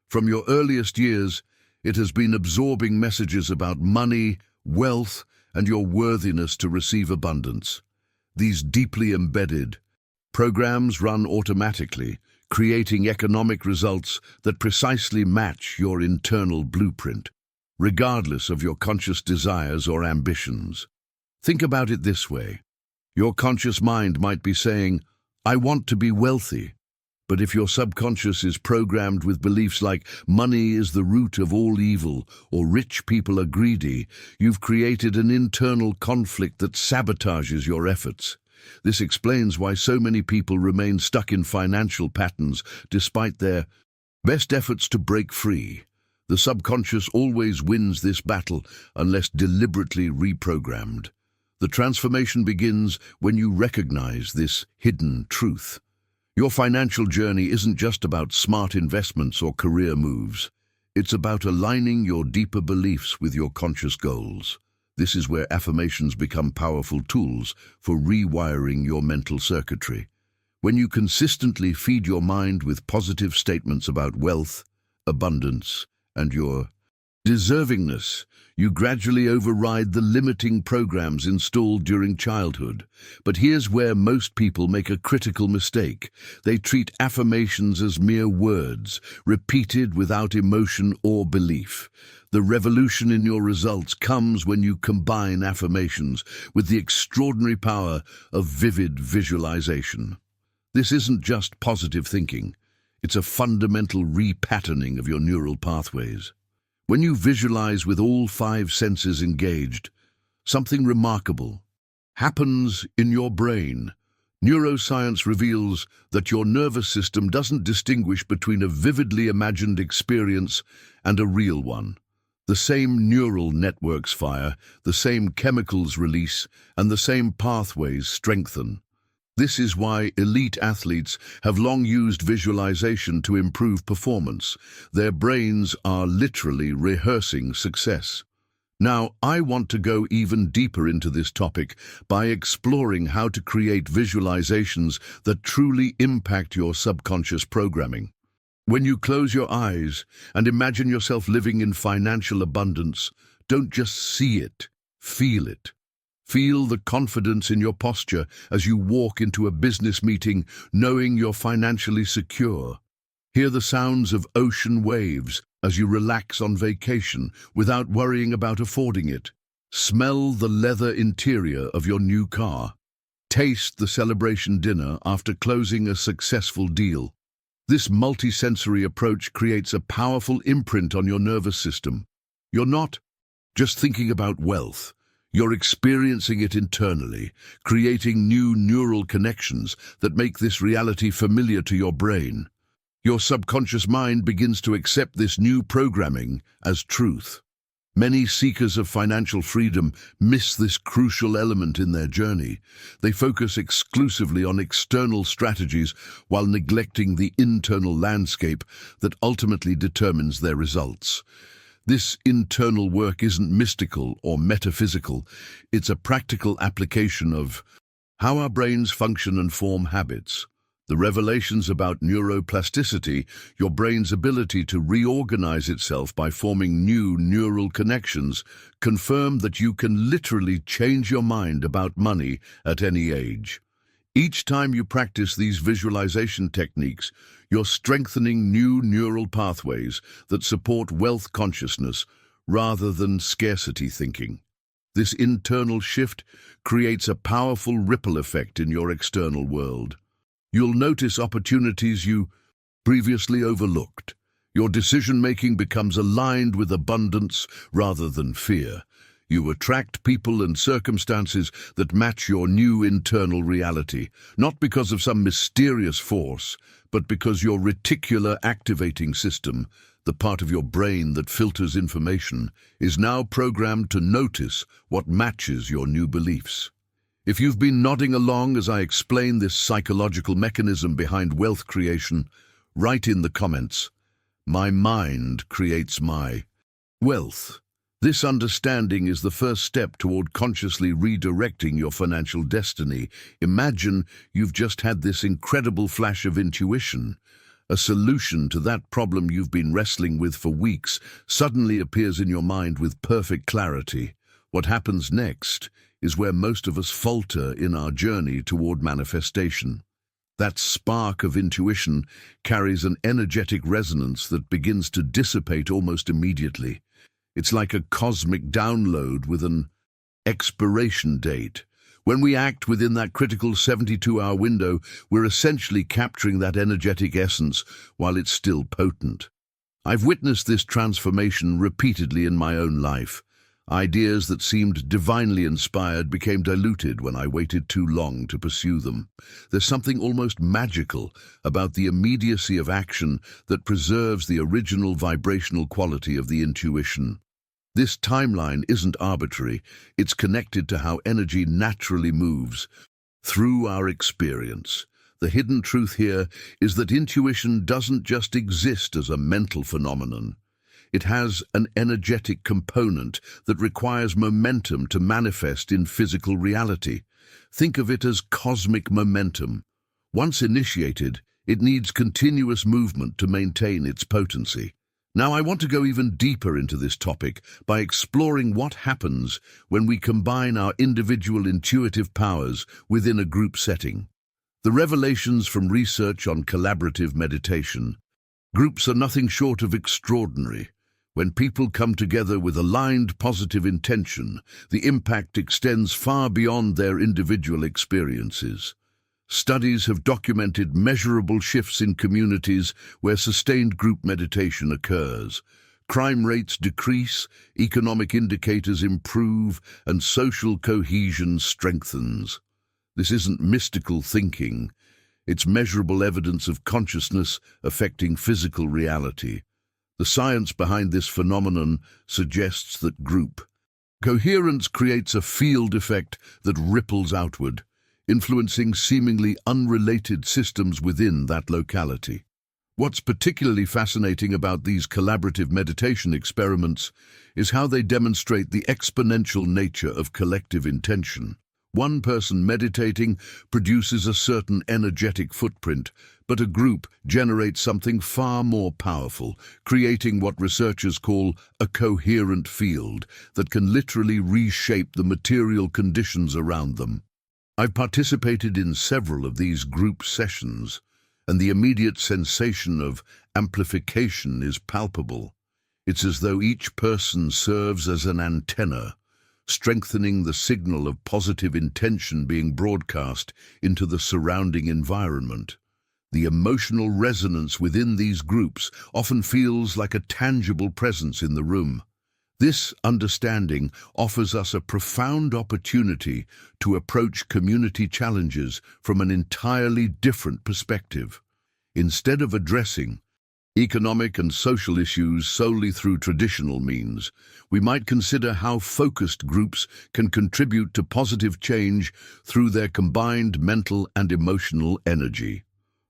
From your earliest years, it has been absorbing messages about money, wealth, and your worthiness to receive abundance. These deeply embedded programs run automatically, creating economic results that precisely match your internal blueprint, regardless of your conscious desires or ambitions. Think about it this way. Your conscious mind might be saying, "I want to be wealthy." But if your subconscious is programmed with beliefs like money is the root of all evil or rich people are greedy, you've created an internal conflict that sabotages your efforts. This explains why so many people remain stuck in financial patterns despite their best efforts to break free. The subconscious always wins this battle unless deliberately reprogrammed. The transformation begins when you recognize this hidden truth. Your financial journey isn't just about smart investments or career moves. It's about aligning your deeper beliefs with your conscious goals. This is where affirmations become powerful tools for rewiring your mental circuitry. When you consistently feed your mind with positive statements about wealth, abundance, and your Deservingness. You gradually override the limiting programs installed during childhood. But here's where most people make a critical mistake. They treat affirmations as mere words, repeated without emotion or belief. The revolution in your results comes when you combine affirmations with the extraordinary power of vivid visualization. This isn't just positive thinking. It's a fundamental repatterning of your neural pathways. When you visualize with all five senses engaged, something remarkable happens in your brain. Neuroscience reveals that your nervous system doesn't distinguish between a vividly imagined experience and a real one. The same neural networks fire, the same chemicals release, and the same pathways strengthen. This is why elite athletes have long used visualization to improve performance. Their brains are literally rehearsing success. Now, I want to go even deeper into this topic by exploring how to create visualizations that truly impact your subconscious programming. When you close your eyes and imagine yourself living in financial abundance, don't just see it, feel it. Feel the confidence in your posture as you walk into a business meeting knowing you're financially secure. Hear the sounds of ocean waves as you relax on vacation without worrying about affording it. Smell the leather interior of your new car. Taste the celebration dinner after closing a successful deal. This multisensory approach creates a powerful imprint on your nervous system. You're not just thinking about wealth. You're experiencing it internally, creating new neural connections that make this reality familiar to your brain. Your subconscious mind begins to accept this new programming as truth. Many seekers of financial freedom miss this crucial element in their journey. They focus exclusively on external strategies while neglecting the internal landscape that ultimately determines their results. This internal work isn't mystical or metaphysical. It's a practical application of how our brains function and form habits. The revelations about neuroplasticity, your brain's ability to reorganize itself by forming new neural connections, confirm that you can literally change your mind about money at any age. Each time you practice these visualization techniques, you're strengthening new neural pathways that support wealth consciousness rather than scarcity thinking. This internal shift creates a powerful ripple effect in your external world. You'll notice opportunities you previously overlooked. Your decision-making becomes aligned with abundance rather than fear. You attract people and circumstances that match your new internal reality, not because of some mysterious force, but because your reticular activating system, the part of your brain that filters information, is now programmed to notice what matches your new beliefs. If you've been nodding along as I explain this psychological mechanism behind wealth creation, write in the comments, "My mind creates my wealth." This understanding is the first step toward consciously redirecting your financial destiny. Imagine you've just had this incredible flash of intuition. A solution to that problem you've been wrestling with for weeks suddenly appears in your mind with perfect clarity. What happens next is where most of us falter in our journey toward manifestation. That spark of intuition carries an energetic resonance that begins to dissipate almost immediately. It's like a cosmic download with an expiration date. When we act within that critical 72-hour window, we're essentially capturing that energetic essence while it's still potent. I've witnessed this transformation repeatedly in my own life. Ideas that seemed divinely inspired became diluted when I waited too long to pursue them. There's something almost magical about the immediacy of action that preserves the original vibrational quality of the intuition. This timeline isn't arbitrary. It's connected to how energy naturally moves through our experience. The hidden truth here is that intuition doesn't just exist as a mental phenomenon. It has an energetic component that requires momentum to manifest in physical reality. Think of it as cosmic momentum. Once initiated, it needs continuous movement to maintain its potency. Now, I want to go even deeper into this topic by exploring what happens when we combine our individual intuitive powers within a group setting. The revelations from research on collaborative meditation. Groups are nothing short of extraordinary. When people come together with aligned positive intention, the impact extends far beyond their individual experiences. Studies have documented measurable shifts in communities where sustained group meditation occurs. Crime rates decrease, economic indicators improve, and social cohesion strengthens. This isn't mystical thinking. It's measurable evidence of consciousness affecting physical reality. The science behind this phenomenon suggests that group coherence creates a field effect that ripples outward, influencing seemingly unrelated systems within that locality. What's particularly fascinating about these collaborative meditation experiments is how they demonstrate the exponential nature of collective intention. One person meditating produces a certain energetic footprint, but a group generates something far more powerful, creating what researchers call a coherent field that can literally reshape the material conditions around them. I've participated in several of these group sessions, and the immediate sensation of amplification is palpable. It's as though each person serves as an antenna, strengthening the signal of positive intention being broadcast into the surrounding environment. The emotional resonance within these groups often feels like a tangible presence in the room. This understanding offers us a profound opportunity to approach community challenges from an entirely different perspective. Instead of addressing economic and social issues solely through traditional means, we might consider how focused groups can contribute to positive change through their combined mental and emotional energy.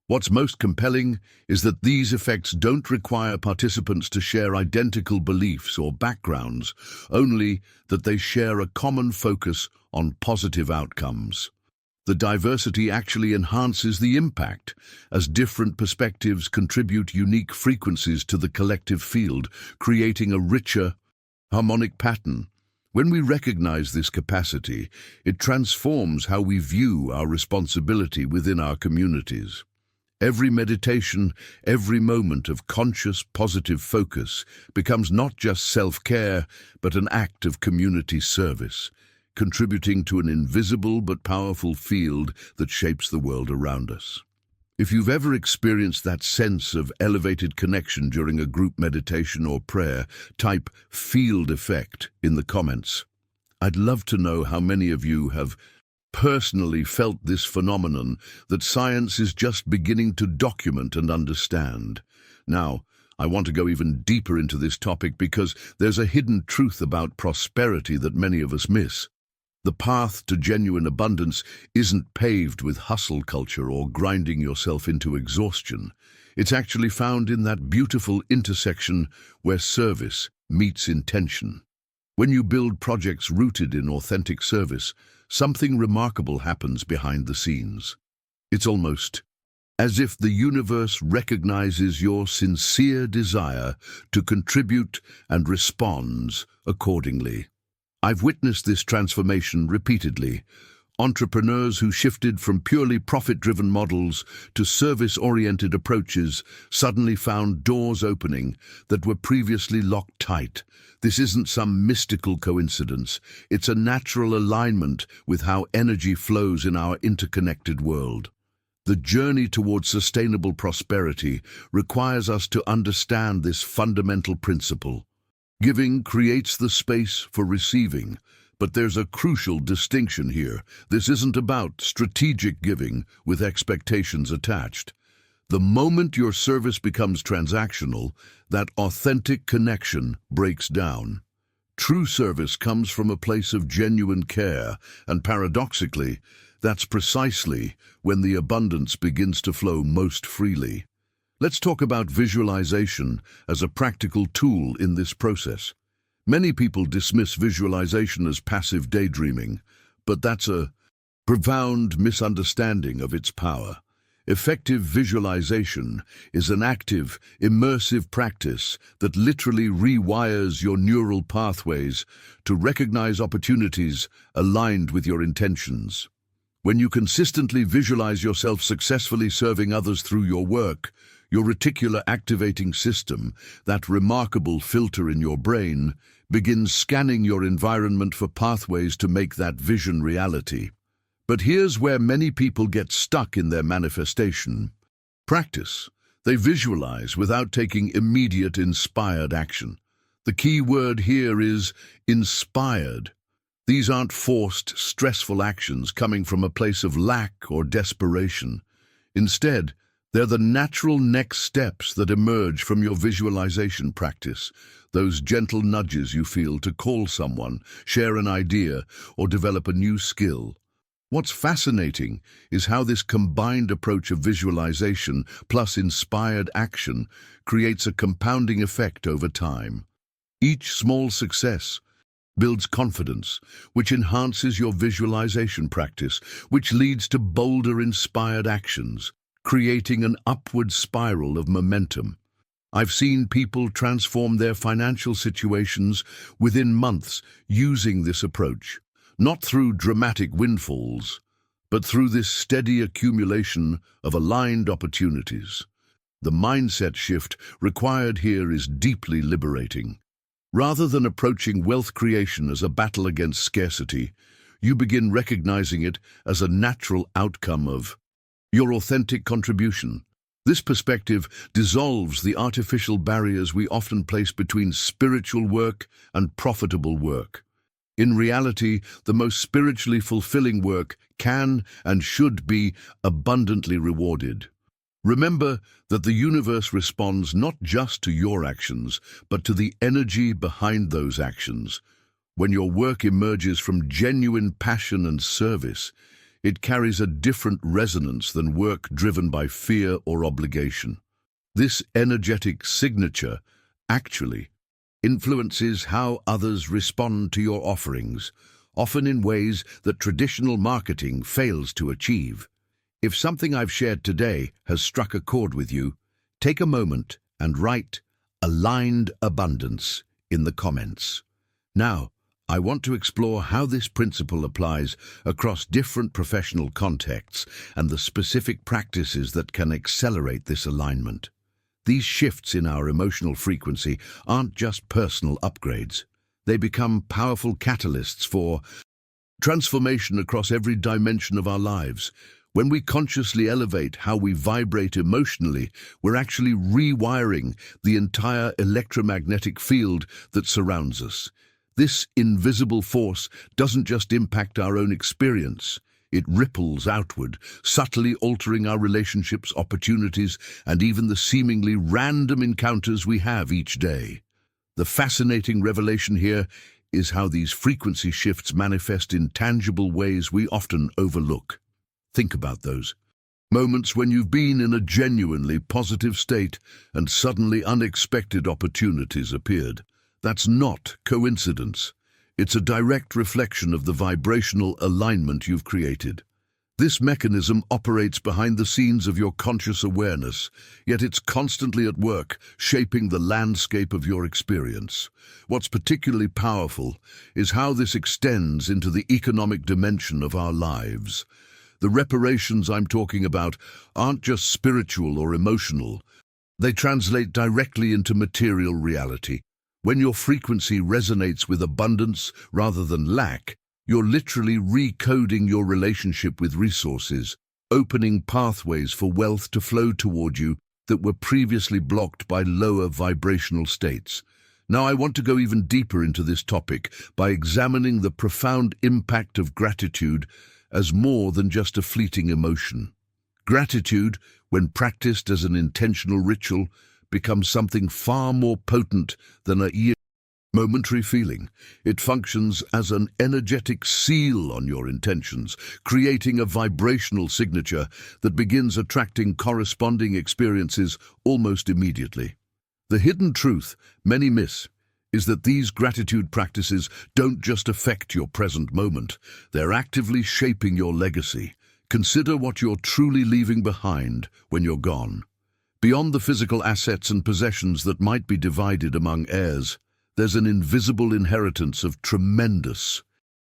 What's most compelling is that these effects don't require participants to share identical beliefs or backgrounds, only that they share a common focus on positive outcomes. The diversity actually enhances the impact, as different perspectives contribute unique frequencies to the collective field, creating a richer, harmonic pattern. When we recognize this capacity, it transforms how we view our responsibility within our communities. Every meditation, every moment of conscious, positive focus becomes not just self-care, but an act of community service, contributing to an invisible but powerful field that shapes the world around us. If you've ever experienced that sense of elevated connection during a group meditation or prayer, type "field effect" in the comments. I'd love to know how many of you have personally felt this phenomenon that science is just beginning to document and understand. Now, I want to go even deeper into this topic because there's a hidden truth about prosperity that many of us miss. The path to genuine abundance isn't paved with hustle culture or grinding yourself into exhaustion. It's actually found in that beautiful intersection where service meets intention. When you build projects rooted in authentic service, something remarkable happens behind the scenes. It's almost as if the universe recognizes your sincere desire to contribute and responds accordingly. I've witnessed this transformation repeatedly. Entrepreneurs who shifted from purely profit-driven models to service-oriented approaches suddenly found doors opening that were previously locked tight. This isn't some mystical coincidence. It's a natural alignment with how energy flows in our interconnected world. The journey towards sustainable prosperity requires us to understand this fundamental principle. Giving creates the space for receiving. But there's a crucial distinction here. This isn't about strategic giving with expectations attached. The moment your service becomes transactional, that authentic connection breaks down. True service comes from a place of genuine care, and paradoxically, that's precisely when the abundance begins to flow most freely. Let's talk about visualization as a practical tool in this process. Many people dismiss visualization as passive daydreaming, but that's a profound misunderstanding of its power. Effective visualization is an active, immersive practice that literally rewires your neural pathways to recognize opportunities aligned with your intentions. When you consistently visualize yourself successfully serving others through your work, your reticular activating system, that remarkable filter in your brain, begins scanning your environment for pathways to make that vision reality. But here's where many people get stuck in their manifestation. Practice. They visualize without taking immediate inspired action. The key word here is inspired. These aren't forced, stressful actions coming from a place of lack or desperation. Instead, they're the natural next steps that emerge from your visualization practice, those gentle nudges you feel to call someone, share an idea, or develop a new skill. What's fascinating is how this combined approach of visualization plus inspired action creates a compounding effect over time. Each small success builds confidence, which enhances your visualization practice, which leads to bolder inspired actions, creating an upward spiral of momentum. I've seen people transform their financial situations within months using this approach, not through dramatic windfalls, but through this steady accumulation of aligned opportunities. The mindset shift required here is deeply liberating. Rather than approaching wealth creation as a battle against scarcity, you begin recognizing it as a natural outcome of your authentic contribution. This perspective dissolves the artificial barriers we often place between spiritual work and profitable work. In reality, the most spiritually fulfilling work can and should be abundantly rewarded. Remember that the universe responds not just to your actions, but to the energy behind those actions. When your work emerges from genuine passion and service, it carries a different resonance than work driven by fear or obligation. This energetic signature actually influences how others respond to your offerings, often in ways that traditional marketing fails to achieve. If something I've shared today has struck a chord with you, take a moment and write "aligned abundance" in the comments. Now, I want to explore how this principle applies across different professional contexts and the specific practices that can accelerate this alignment. These shifts in our emotional frequency aren't just personal upgrades. They become powerful catalysts for transformation across every dimension of our lives. When we consciously elevate how we vibrate emotionally, we're actually rewiring the entire electromagnetic field that surrounds us. This invisible force doesn't just impact our own experience. It ripples outward, subtly altering our relationships, opportunities, and even the seemingly random encounters we have each day. The fascinating revelation here is how these frequency shifts manifest in tangible ways we often overlook. Think about those moments when you've been in a genuinely positive state and suddenly unexpected opportunities appeared. That's not coincidence. It's a direct reflection of the vibrational alignment you've created. This mechanism operates behind the scenes of your conscious awareness, yet it's constantly at work, shaping the landscape of your experience. What's particularly powerful is how this extends into the economic dimension of our lives. The reparations I'm talking about aren't just spiritual or emotional. They translate directly into material reality. When your frequency resonates with abundance rather than lack, you're literally recoding your relationship with resources, opening pathways for wealth to flow toward you that were previously blocked by lower vibrational states. Now, I want to go even deeper into this topic by examining the profound impact of gratitude as more than just a fleeting emotion. Gratitude, when practiced as an intentional ritual, becomes something far more potent than a momentary feeling. It functions as an energetic seal on your intentions, creating a vibrational signature that begins attracting corresponding experiences almost immediately. The hidden truth many miss is that these gratitude practices don't just affect your present moment. They're actively shaping your legacy, Consider what you're truly leaving behind when you're gone. Beyond the physical assets and possessions that might be divided among heirs, there's an invisible inheritance of tremendous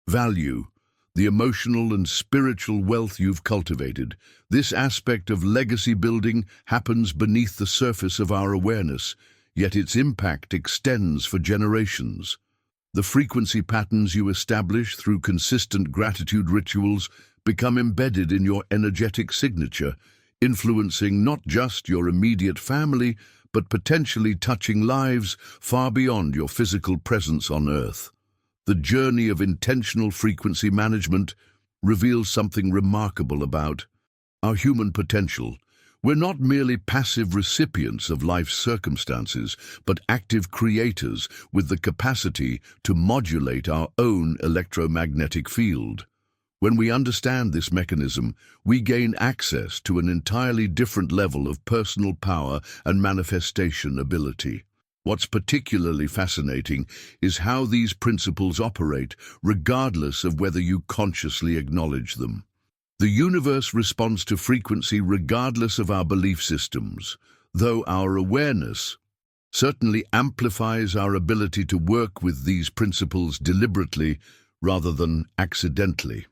value, the emotional and spiritual wealth you've cultivated. This aspect of legacy building happens beneath the surface of our awareness, yet its impact extends for generations. The frequency patterns you establish through consistent gratitude rituals become embedded in your energetic signature, influencing not just your immediate family, but potentially touching lives far beyond your physical presence on Earth. The journey of intentional frequency management reveals something remarkable about our human potential. We're not merely passive recipients of life's circumstances, but active creators with the capacity to modulate our own electromagnetic field. When we understand this mechanism, we gain access to an entirely different level of personal power and manifestation ability. What's particularly fascinating is how these principles operate, regardless of whether you consciously acknowledge them. The universe responds to frequency regardless of our belief systems, though our awareness certainly amplifies our ability to work with these principles deliberately rather than accidentally.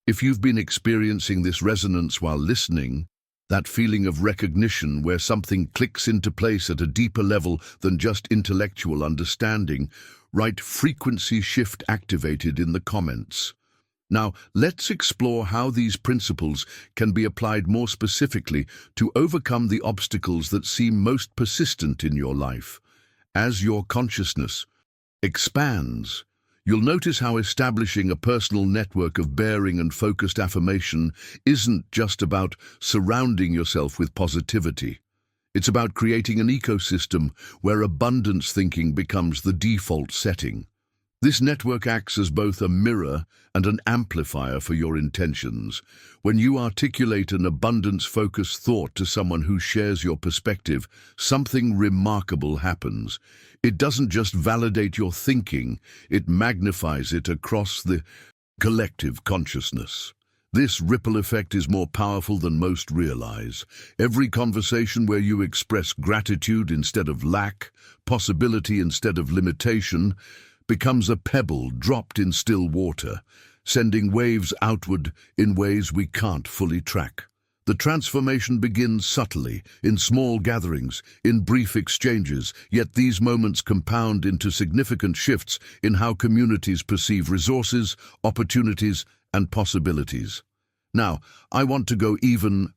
If you've been experiencing this resonance while listening, that feeling of recognition where something clicks into place at a deeper level than just intellectual understanding, write frequency shift activated in the comments. Now, let's explore how these principles can be applied more specifically to overcome the obstacles that seem most persistent in your life. As your consciousness expands, you'll notice how establishing a personal network of bearing and focused affirmation isn't just about surrounding yourself with positivity. It's about creating an ecosystem where abundance thinking becomes the default setting. This network acts as both a mirror and an amplifier for your intentions. When you articulate an abundance-focused thought to someone who shares your perspective, something remarkable happens. It doesn't just validate your thinking, it magnifies it across the collective consciousness. This ripple effect is more powerful than most realize. Every conversation where you express gratitude instead of lack, possibility instead of limitation, becomes a pebble dropped in still water, sending waves outward in ways we can't fully track. The transformation begins subtly, in small gatherings, in brief exchanges, yet these moments compound into significant shifts in how communities perceive resources, opportunities, and possibilities. Now, I want to go even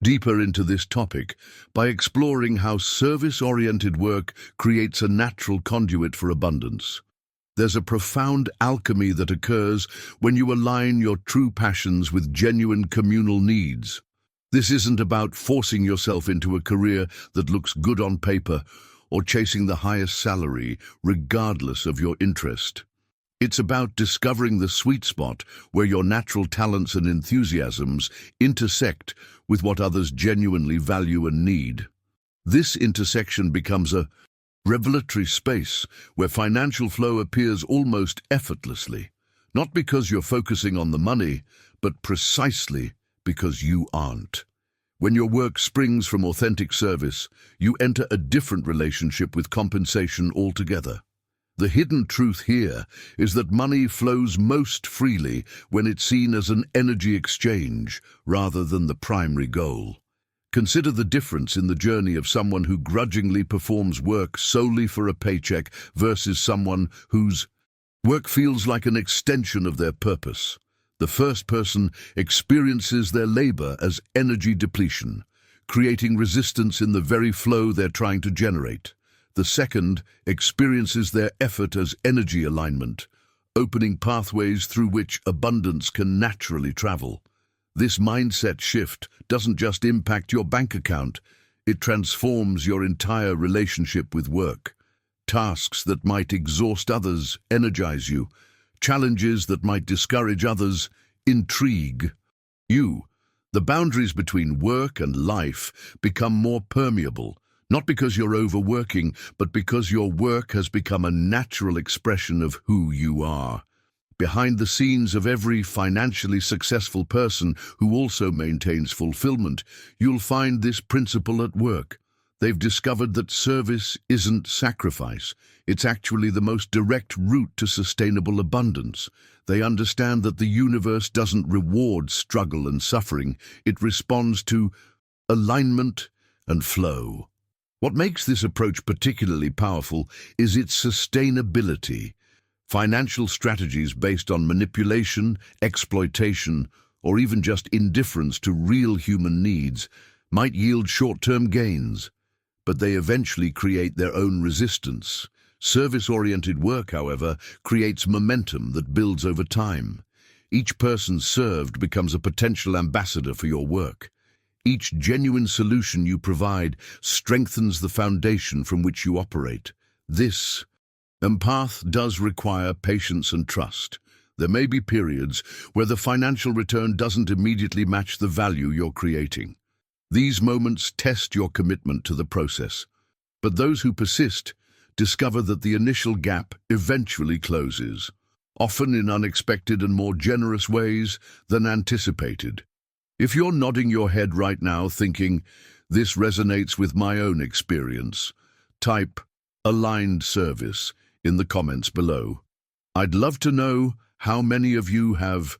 deeper into this topic by exploring how service-oriented work creates a natural conduit for abundance. There's a profound alchemy that occurs when you align your true passions with genuine communal needs. This isn't about forcing yourself into a career that looks good on paper or chasing the highest salary, regardless of your interest. It's about discovering the sweet spot where your natural talents and enthusiasms intersect with what others genuinely value and need. This intersection becomes a revelatory space where financial flow appears almost effortlessly, not because you're focusing on the money, but precisely because you aren't. When your work springs from authentic service, you enter a different relationship with compensation altogether. The hidden truth here is that money flows most freely when it's seen as an energy exchange rather than the primary goal. Consider the difference in the journey of someone who grudgingly performs work solely for a paycheck versus someone whose work feels like an extension of their purpose. The first person experiences their labor as energy depletion, creating resistance in the very flow they're trying to generate. The second experiences their effort as energy alignment, opening pathways through which abundance can naturally travel. This mindset shift doesn't just impact your bank account, it transforms your entire relationship with work. Tasks that might exhaust others energize you. Challenges that might discourage others intrigue you. The boundaries between work and life become more permeable, not because you're overworking, but because your work has become a natural expression of who you are. Behind the scenes of every financially successful person who also maintains fulfillment, you'll find this principle at work. They've discovered that service isn't sacrifice. It's actually the most direct route to sustainable abundance. They understand that the universe doesn't reward struggle and suffering. It responds to alignment and flow. What makes this approach particularly powerful is its sustainability. Financial strategies based on manipulation, exploitation, or even just indifference to real human needs might yield short-term gains, but they eventually create their own resistance. Service-oriented work, however, creates momentum that builds over time. Each person served becomes a potential ambassador for your work. Each genuine solution you provide strengthens the foundation from which you operate. This path does require patience and trust. There may be periods where the financial return doesn't immediately match the value you're creating. These moments test your commitment to the process. But those who persist discover that the initial gap eventually closes, often in unexpected and more generous ways than anticipated. If you're nodding your head right now thinking, "This resonates with my own experience," type "aligned service" in the comments below. I'd love to know how many of you have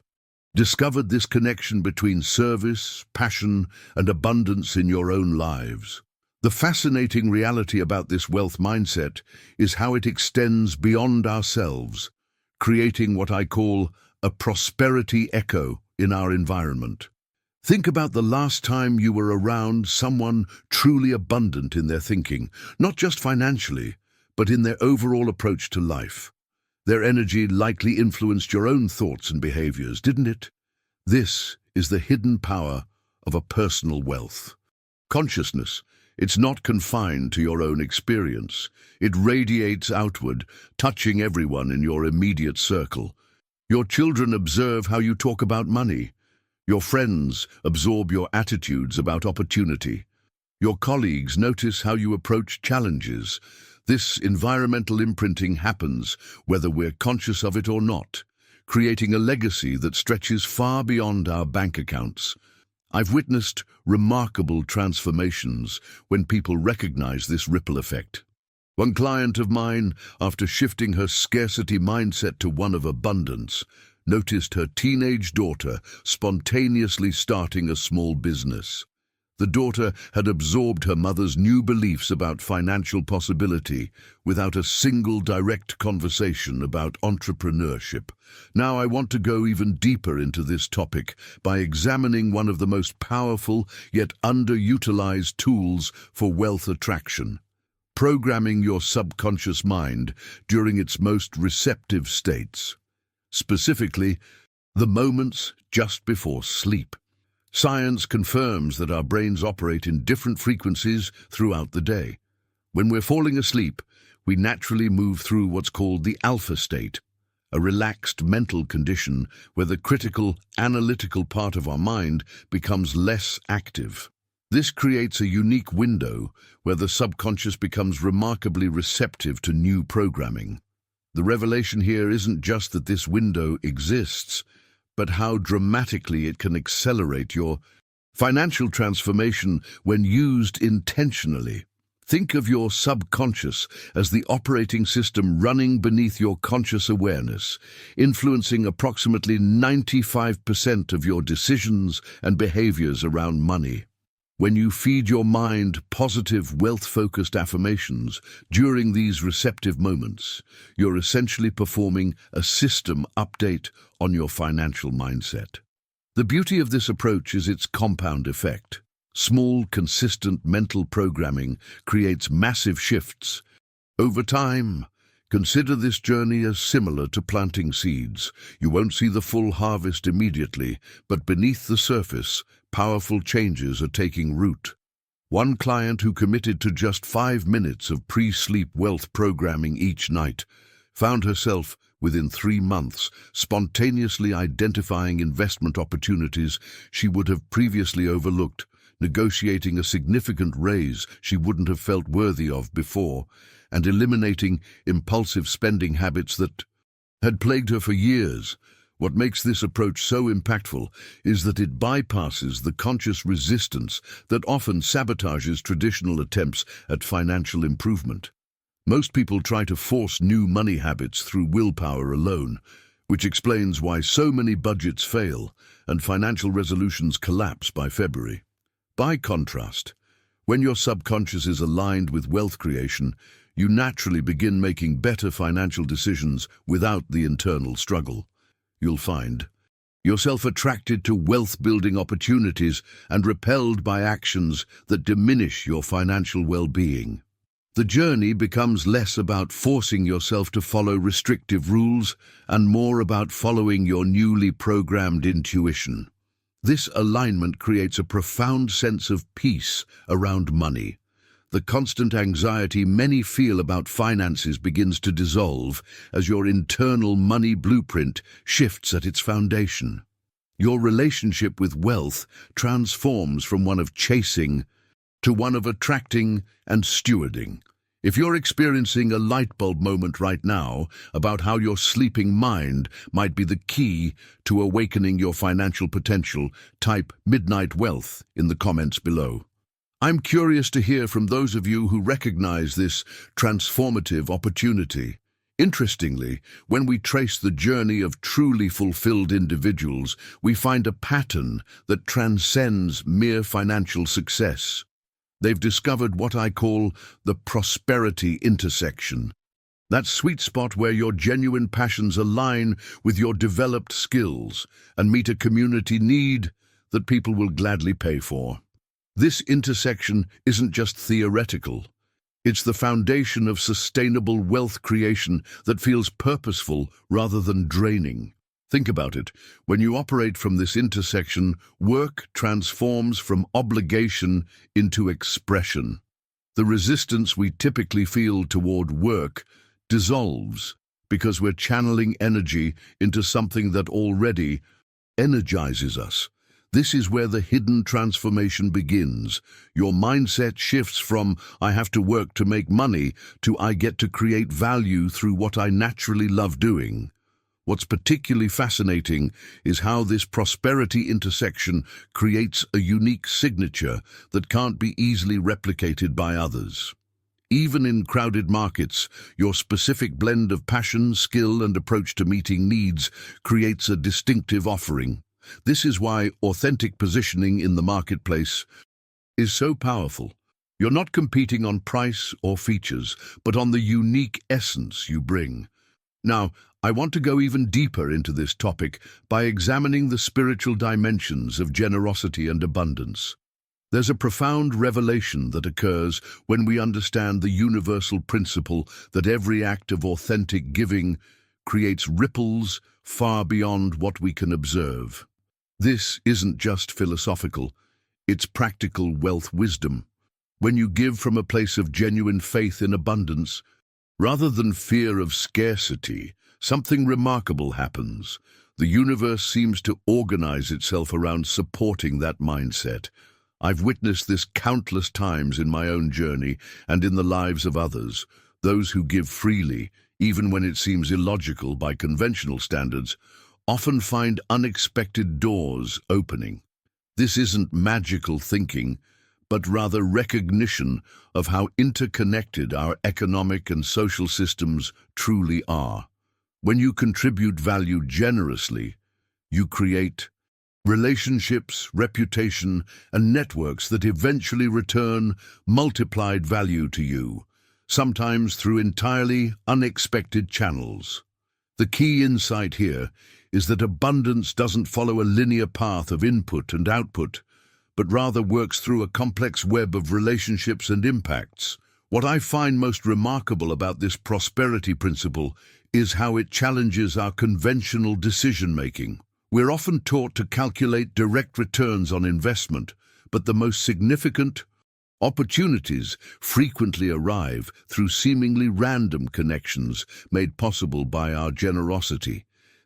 discovered this connection between service, passion, and abundance in your own lives. The fascinating reality about this wealth mindset is how it extends beyond ourselves, creating what I call a prosperity echo in our environment. Think about the last time you were around someone truly abundant in their thinking, not just financially, but in their overall approach to life. Their energy likely influenced your own thoughts and behaviors, didn't it? This is the hidden power of a personal wealth. Consciousness. It's not confined to your own experience. It radiates outward, touching everyone in your immediate circle. Your children observe how you talk about money. Your friends absorb your attitudes about opportunity. Your colleagues notice how you approach challenges. This environmental imprinting happens whether we're conscious of it or not, creating a legacy that stretches far beyond our bank accounts. I've witnessed remarkable transformations when people recognize this ripple effect. One client of mine, after shifting her scarcity mindset to one of abundance, noticed her teenage daughter spontaneously starting a small business. The daughter had absorbed her mother's new beliefs about financial possibility without a single direct conversation about entrepreneurship. Now I want to go even deeper into this topic by examining one of the most powerful yet underutilized tools for wealth attraction: programming your subconscious mind during its most receptive states. Specifically, the moments just before sleep. Science confirms that our brains operate in different frequencies throughout the day. When we're falling asleep, we naturally move through what's called the alpha state, a relaxed mental condition where the critical, analytical part of our mind becomes less active. This creates a unique window where the subconscious becomes remarkably receptive to new programming. The revelation here isn't just that this window exists, but how dramatically it can accelerate your financial transformation when used intentionally. Think of your subconscious as the operating system running beneath your conscious awareness, influencing approximately 95% of your decisions and behaviors around money. When you feed your mind positive, wealth-focused affirmations during these receptive moments, you're essentially performing a system update on your financial mindset. The beauty of this approach is its compound effect. Small, consistent mental programming creates massive shifts. Over time, consider this journey as similar to planting seeds. You won't see the full harvest immediately, but beneath the surface, powerful changes are taking root. One client who committed to just 5 minutes of pre-sleep wealth programming each night found herself, within 3 months, spontaneously identifying investment opportunities she would have previously overlooked, negotiating a significant raise she wouldn't have felt worthy of before, and eliminating impulsive spending habits that had plagued her for years. What makes this approach so impactful is that it bypasses the conscious resistance that often sabotages traditional attempts at financial improvement. Most people try to force new money habits through willpower alone, which explains why so many budgets fail and financial resolutions collapse by February. By contrast, when your subconscious is aligned with wealth creation, you naturally begin making better financial decisions without the internal struggle. You'll find yourself attracted to wealth-building opportunities and repelled by actions that diminish your financial well-being. The journey becomes less about forcing yourself to follow restrictive rules and more about following your newly programmed intuition. This alignment creates a profound sense of peace around money. The constant anxiety many feel about finances begins to dissolve as your internal money blueprint shifts at its foundation. Your relationship with wealth transforms from one of chasing to one of attracting and stewarding. If you're experiencing a light bulb moment right now about how your sleeping mind might be the key to awakening your financial potential, type Midnight Wealth in the comments below. I'm curious to hear from those of you who recognize this transformative opportunity. Interestingly, when we trace the journey of truly fulfilled individuals, we find a pattern that transcends mere financial success. They've discovered what I call the prosperity intersection. That sweet spot where your genuine passions align with your developed skills and meet a community need that people will gladly pay for. This intersection isn't just theoretical. It's the foundation of sustainable wealth creation that feels purposeful rather than draining. Think about it. When you operate from this intersection, work transforms from obligation into expression. The resistance we typically feel toward work dissolves because we're channeling energy into something that already energizes us. This is where the hidden transformation begins. Your mindset shifts from "I have to work to make money" to "I get to create value through what I naturally love doing." What's particularly fascinating is how this prosperity intersection creates a unique signature that can't be easily replicated by others. Even in crowded markets, your specific blend of passion, skill, and approach to meeting needs creates a distinctive offering. This is why authentic positioning in the marketplace is so powerful. You're not competing on price or features, but on the unique essence you bring. Now, I want to go even deeper into this topic by examining the spiritual dimensions of generosity and abundance. There's a profound revelation that occurs when we understand the universal principle that every act of authentic giving creates ripples far beyond what we can observe. This isn't just philosophical, it's practical wealth wisdom. When you give from a place of genuine faith in abundance, rather than fear of scarcity, something remarkable happens. The universe seems to organize itself around supporting that mindset. I've witnessed this countless times in my own journey and in the lives of others. Those who give freely, even when it seems illogical by conventional standards, often find unexpected doors opening. This isn't magical thinking, but rather recognition of how interconnected our economic and social systems truly are. When you contribute value generously, you create relationships, reputation, and networks that eventually return multiplied value to you, sometimes through entirely unexpected channels. The key insight here is that abundance doesn't follow a linear path of input and output, but rather works through a complex web of relationships and impacts. What I find most remarkable about this prosperity principle is how it challenges our conventional decision-making. We're often taught to calculate direct returns on investment, but the most significant opportunities frequently arrive through seemingly random connections made possible by our generosity.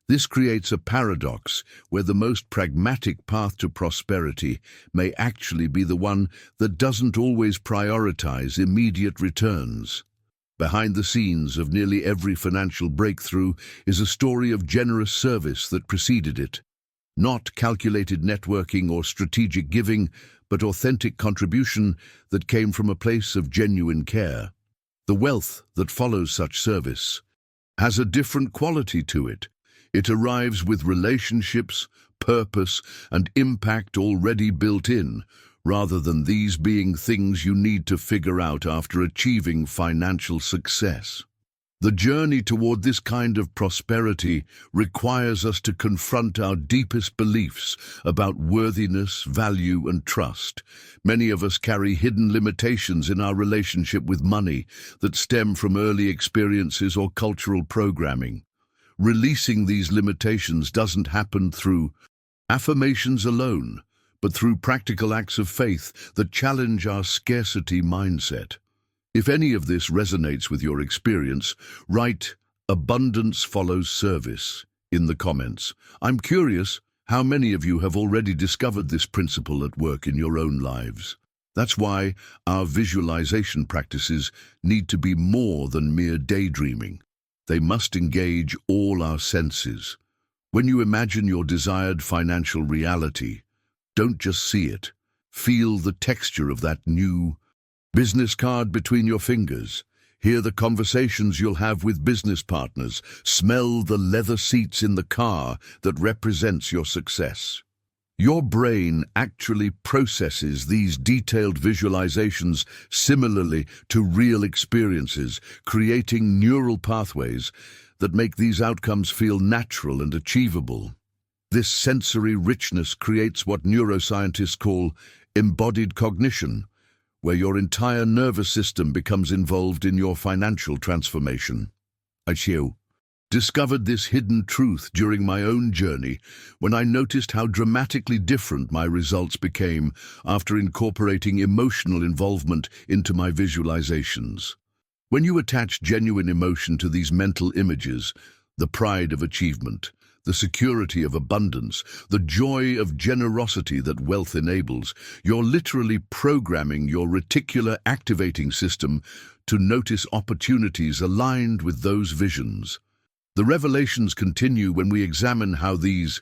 This creates a paradox where the most pragmatic path to prosperity may actually be the one that doesn't always prioritize immediate returns. Behind the scenes of nearly every financial breakthrough is a story of generous service that preceded it. Not calculated networking or strategic giving, but authentic contribution that came from a place of genuine care. The wealth that follows such service has a different quality to it. It arrives with relationships, purpose, and impact already built in, rather than these being things you need to figure out after achieving financial success. The journey toward this kind of prosperity requires us to confront our deepest beliefs about worthiness, value, and trust. Many of us carry hidden limitations in our relationship with money that stem from early experiences or cultural programming. Releasing these limitations doesn't happen through affirmations alone, but through practical acts of faith that challenge our scarcity mindset. If any of this resonates with your experience, write "Abundance follows service" in the comments. I'm curious how many of you have already discovered this principle at work in your own lives. That's why our visualization practices need to be more than mere daydreaming. They must engage all our senses. When you imagine your desired financial reality, don't just see it. Feel the texture of that new business card between your fingers. Hear the conversations you'll have with business partners. Smell the leather seats in the car that represents your success. Your brain actually processes these detailed visualizations similarly to real experiences, creating neural pathways that make these outcomes feel natural and achievable. This sensory richness creates what neuroscientists call embodied cognition, where your entire nervous system becomes involved in your financial transformation. I discovered this hidden truth during my own journey when I noticed how dramatically different my results became after incorporating emotional involvement into my visualizations. When you attach genuine emotion to these mental images, the pride of achievement, the security of abundance, the joy of generosity that wealth enables, you're literally programming your reticular activating system to notice opportunities aligned with those visions. The revelations continue when we examine how these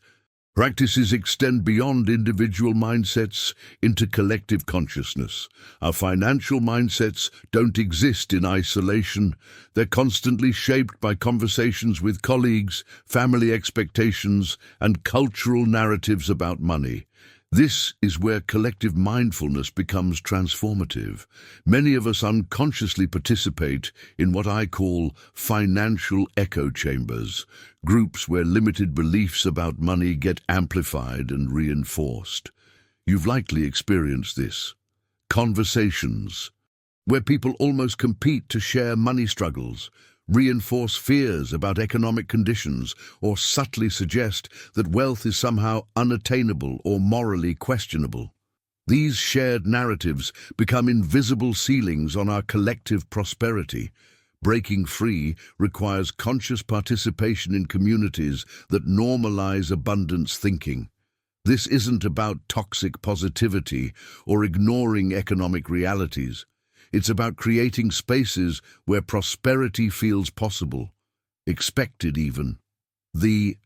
practices extend beyond individual mindsets into collective consciousness. Our financial mindsets don't exist in isolation. They're constantly shaped by conversations with colleagues, family expectations, and cultural narratives about money. This is where collective mindfulness becomes transformative. Many of us unconsciously participate in what I call financial echo chambers, groups where limited beliefs about money get amplified and reinforced. You've likely experienced this. Conversations where people almost compete to share money struggles, reinforce fears about economic conditions, or subtly suggest that wealth is somehow unattainable or morally questionable. These shared narratives become invisible ceilings on our collective prosperity. Breaking free requires conscious participation in communities that normalize abundance thinking. This isn't about toxic positivity or ignoring economic realities. It's about creating spaces where prosperity feels possible, expected even. The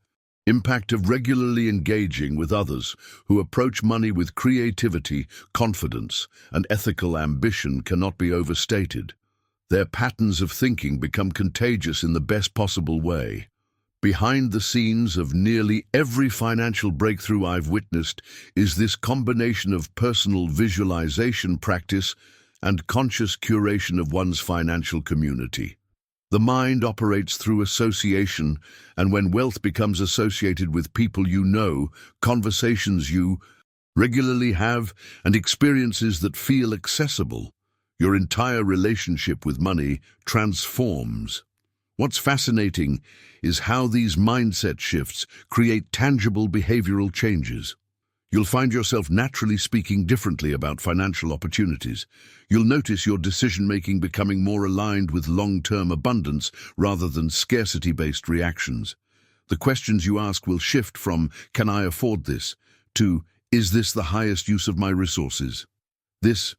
impact of regularly engaging with others who approach money with creativity, confidence, and ethical ambition cannot be overstated. Their patterns of thinking become contagious in the best possible way. Behind the scenes of nearly every financial breakthrough I've witnessed is this combination of personal visualization practice and conscious curation of one's financial community. The mind operates through association, and when wealth becomes associated with people you know, conversations you regularly have, and experiences that feel accessible, your entire relationship with money transforms. What's fascinating is how these mindset shifts create tangible behavioral changes. You'll find yourself naturally speaking differently about financial opportunities. You'll notice your decision-making becoming more aligned with long-term abundance rather than scarcity-based reactions. The questions you ask will shift from, "Can I afford this?" to, "Is this the highest use of my resources?" This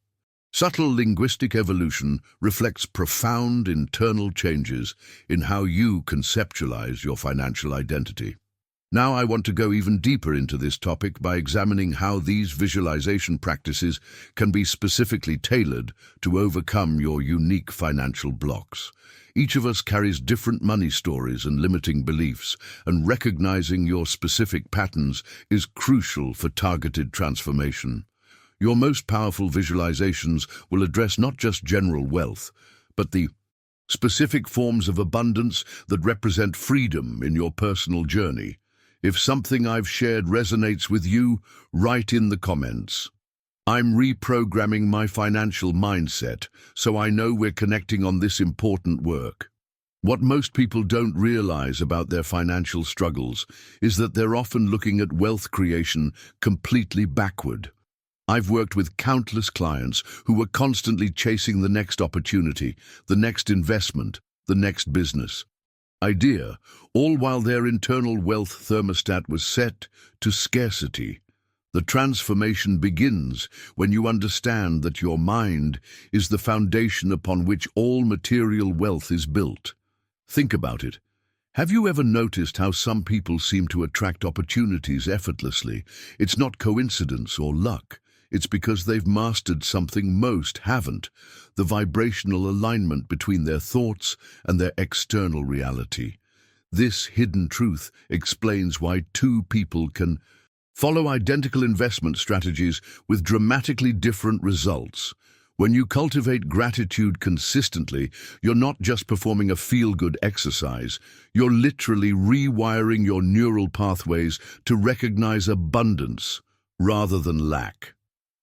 Subtle linguistic evolution reflects profound internal changes in how you conceptualize your financial identity. Now I want to go even deeper into this topic by examining how these visualization practices can be specifically tailored to overcome your unique financial blocks. Each of us carries different money stories and limiting beliefs, and recognizing your specific patterns is crucial for targeted transformation. Your most powerful visualizations will address not just general wealth, but the specific forms of abundance that represent freedom in your personal journey. If something I've shared resonates with you, write in the comments. I'm reprogramming my financial mindset, so I know we're connecting on this important work. What most people don't realize about their financial struggles is that they're often looking at wealth creation completely backward. I've worked with countless clients who were constantly chasing the next opportunity, the next investment, the next business idea, all while their internal wealth thermostat was set to scarcity. The transformation begins when you understand that your mind is the foundation upon which all material wealth is built. Think about it. Have you ever noticed how some people seem to attract opportunities effortlessly? It's not coincidence or luck. It's because they've mastered something most haven't: the vibrational alignment between their thoughts and their external reality. This hidden truth explains why two people can follow identical investment strategies with dramatically different results. When you cultivate gratitude consistently, you're not just performing a feel-good exercise, you're literally rewiring your neural pathways to recognize abundance rather than lack.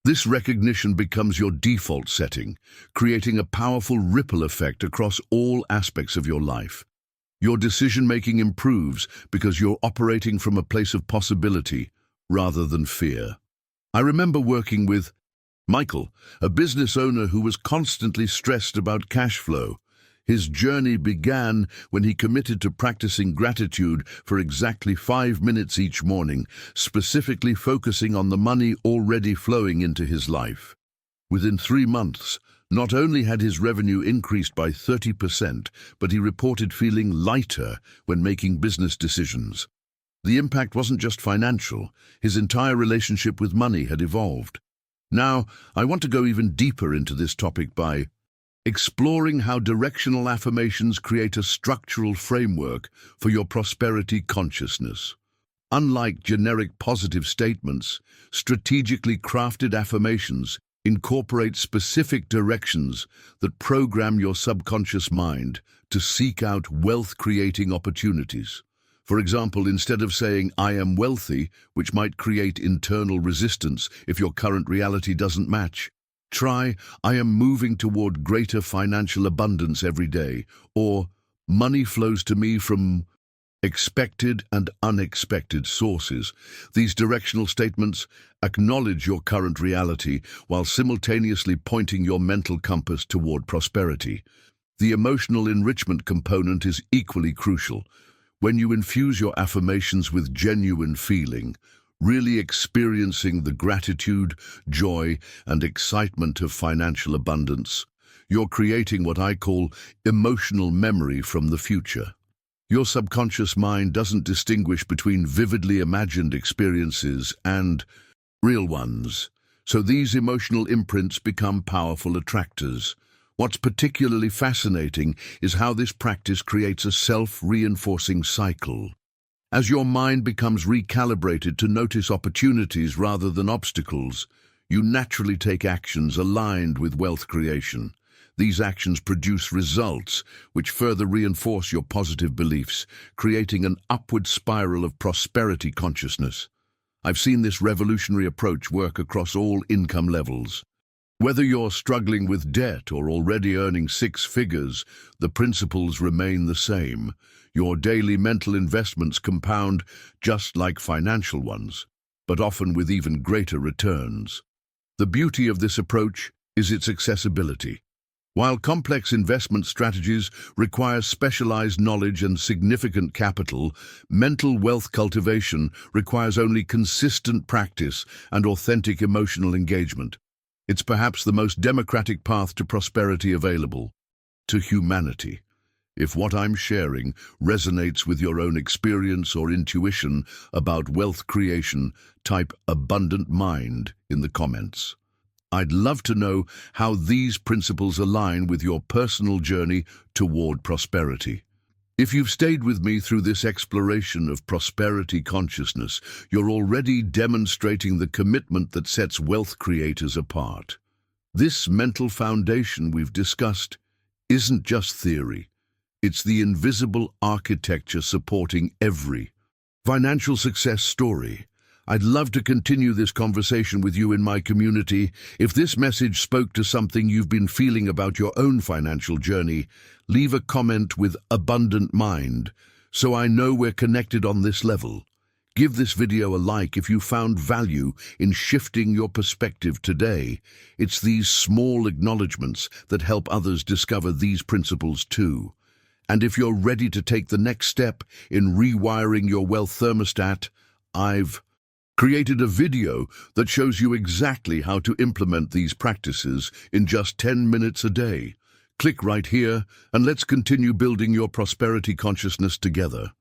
This recognition becomes your default setting, creating a powerful ripple effect across all aspects of your life. Your decision-making improves because you're operating from a place of possibility rather than fear. I remember working with Michael, a business owner who was constantly stressed about cash flow. His journey began when he committed to practicing gratitude for exactly 5 minutes each morning, specifically focusing on the money already flowing into his life. Within 3 months, not only had his revenue increased by 30%, but he reported feeling lighter when making business decisions. The impact wasn't just financial. His entire relationship with money had evolved. Now, I want to go even deeper into this topic by exploring how directional affirmations create a structural framework for your prosperity consciousness. Unlike generic positive statements, strategically crafted affirmations incorporate specific directions that program your subconscious mind to seek out wealth-creating opportunities. For example, instead of saying, "I am wealthy," which might create internal resistance if your current reality doesn't match, try, "I am moving toward greater financial abundance every day," or "Money flows to me from expected and unexpected sources." These directional statements acknowledge your current reality while simultaneously pointing your mental compass toward prosperity. The emotional enrichment component is equally crucial. When you infuse your affirmations with genuine feeling, really experiencing the gratitude, joy, and excitement of financial abundance, you're creating what I call emotional memory from the future. Your subconscious mind doesn't distinguish between vividly imagined experiences and real ones, so these emotional imprints become powerful attractors. What's particularly fascinating is how this practice creates a self-reinforcing cycle. As your mind becomes recalibrated to notice opportunities rather than obstacles, you naturally take actions aligned with wealth creation. These actions produce results which further reinforce your positive beliefs, creating an upward spiral of prosperity consciousness. I've seen this revolutionary approach work across all income levels. Whether you're struggling with debt or already earning 6 figures, the principles remain the same. Your daily mental investments compound just like financial ones, but often with even greater returns. The beauty of this approach is its accessibility. While complex investment strategies require specialized knowledge and significant capital, mental wealth cultivation requires only consistent practice and authentic emotional engagement. It's perhaps the most democratic path to prosperity available to humanity. If what I'm sharing resonates with your own experience or intuition about wealth creation, type abundant mind in the comments. I'd love to know how these principles align with your personal journey toward prosperity. If you've stayed with me through this exploration of prosperity consciousness, you're already demonstrating the commitment that sets wealth creators apart. This mental foundation we've discussed isn't just theory. It's the invisible architecture supporting every financial success story. I'd love to continue this conversation with you in my community. If this message spoke to something you've been feeling about your own financial journey, leave a comment with abundant mind so I know we're connected on this level. Give this video a like if you found value in shifting your perspective today. It's these small acknowledgements that help others discover these principles too. And if you're ready to take the next step in rewiring your wealth thermostat, I've created a video that shows you exactly how to implement these practices in just 10 minutes a day. Click right here and let's continue building your prosperity consciousness together.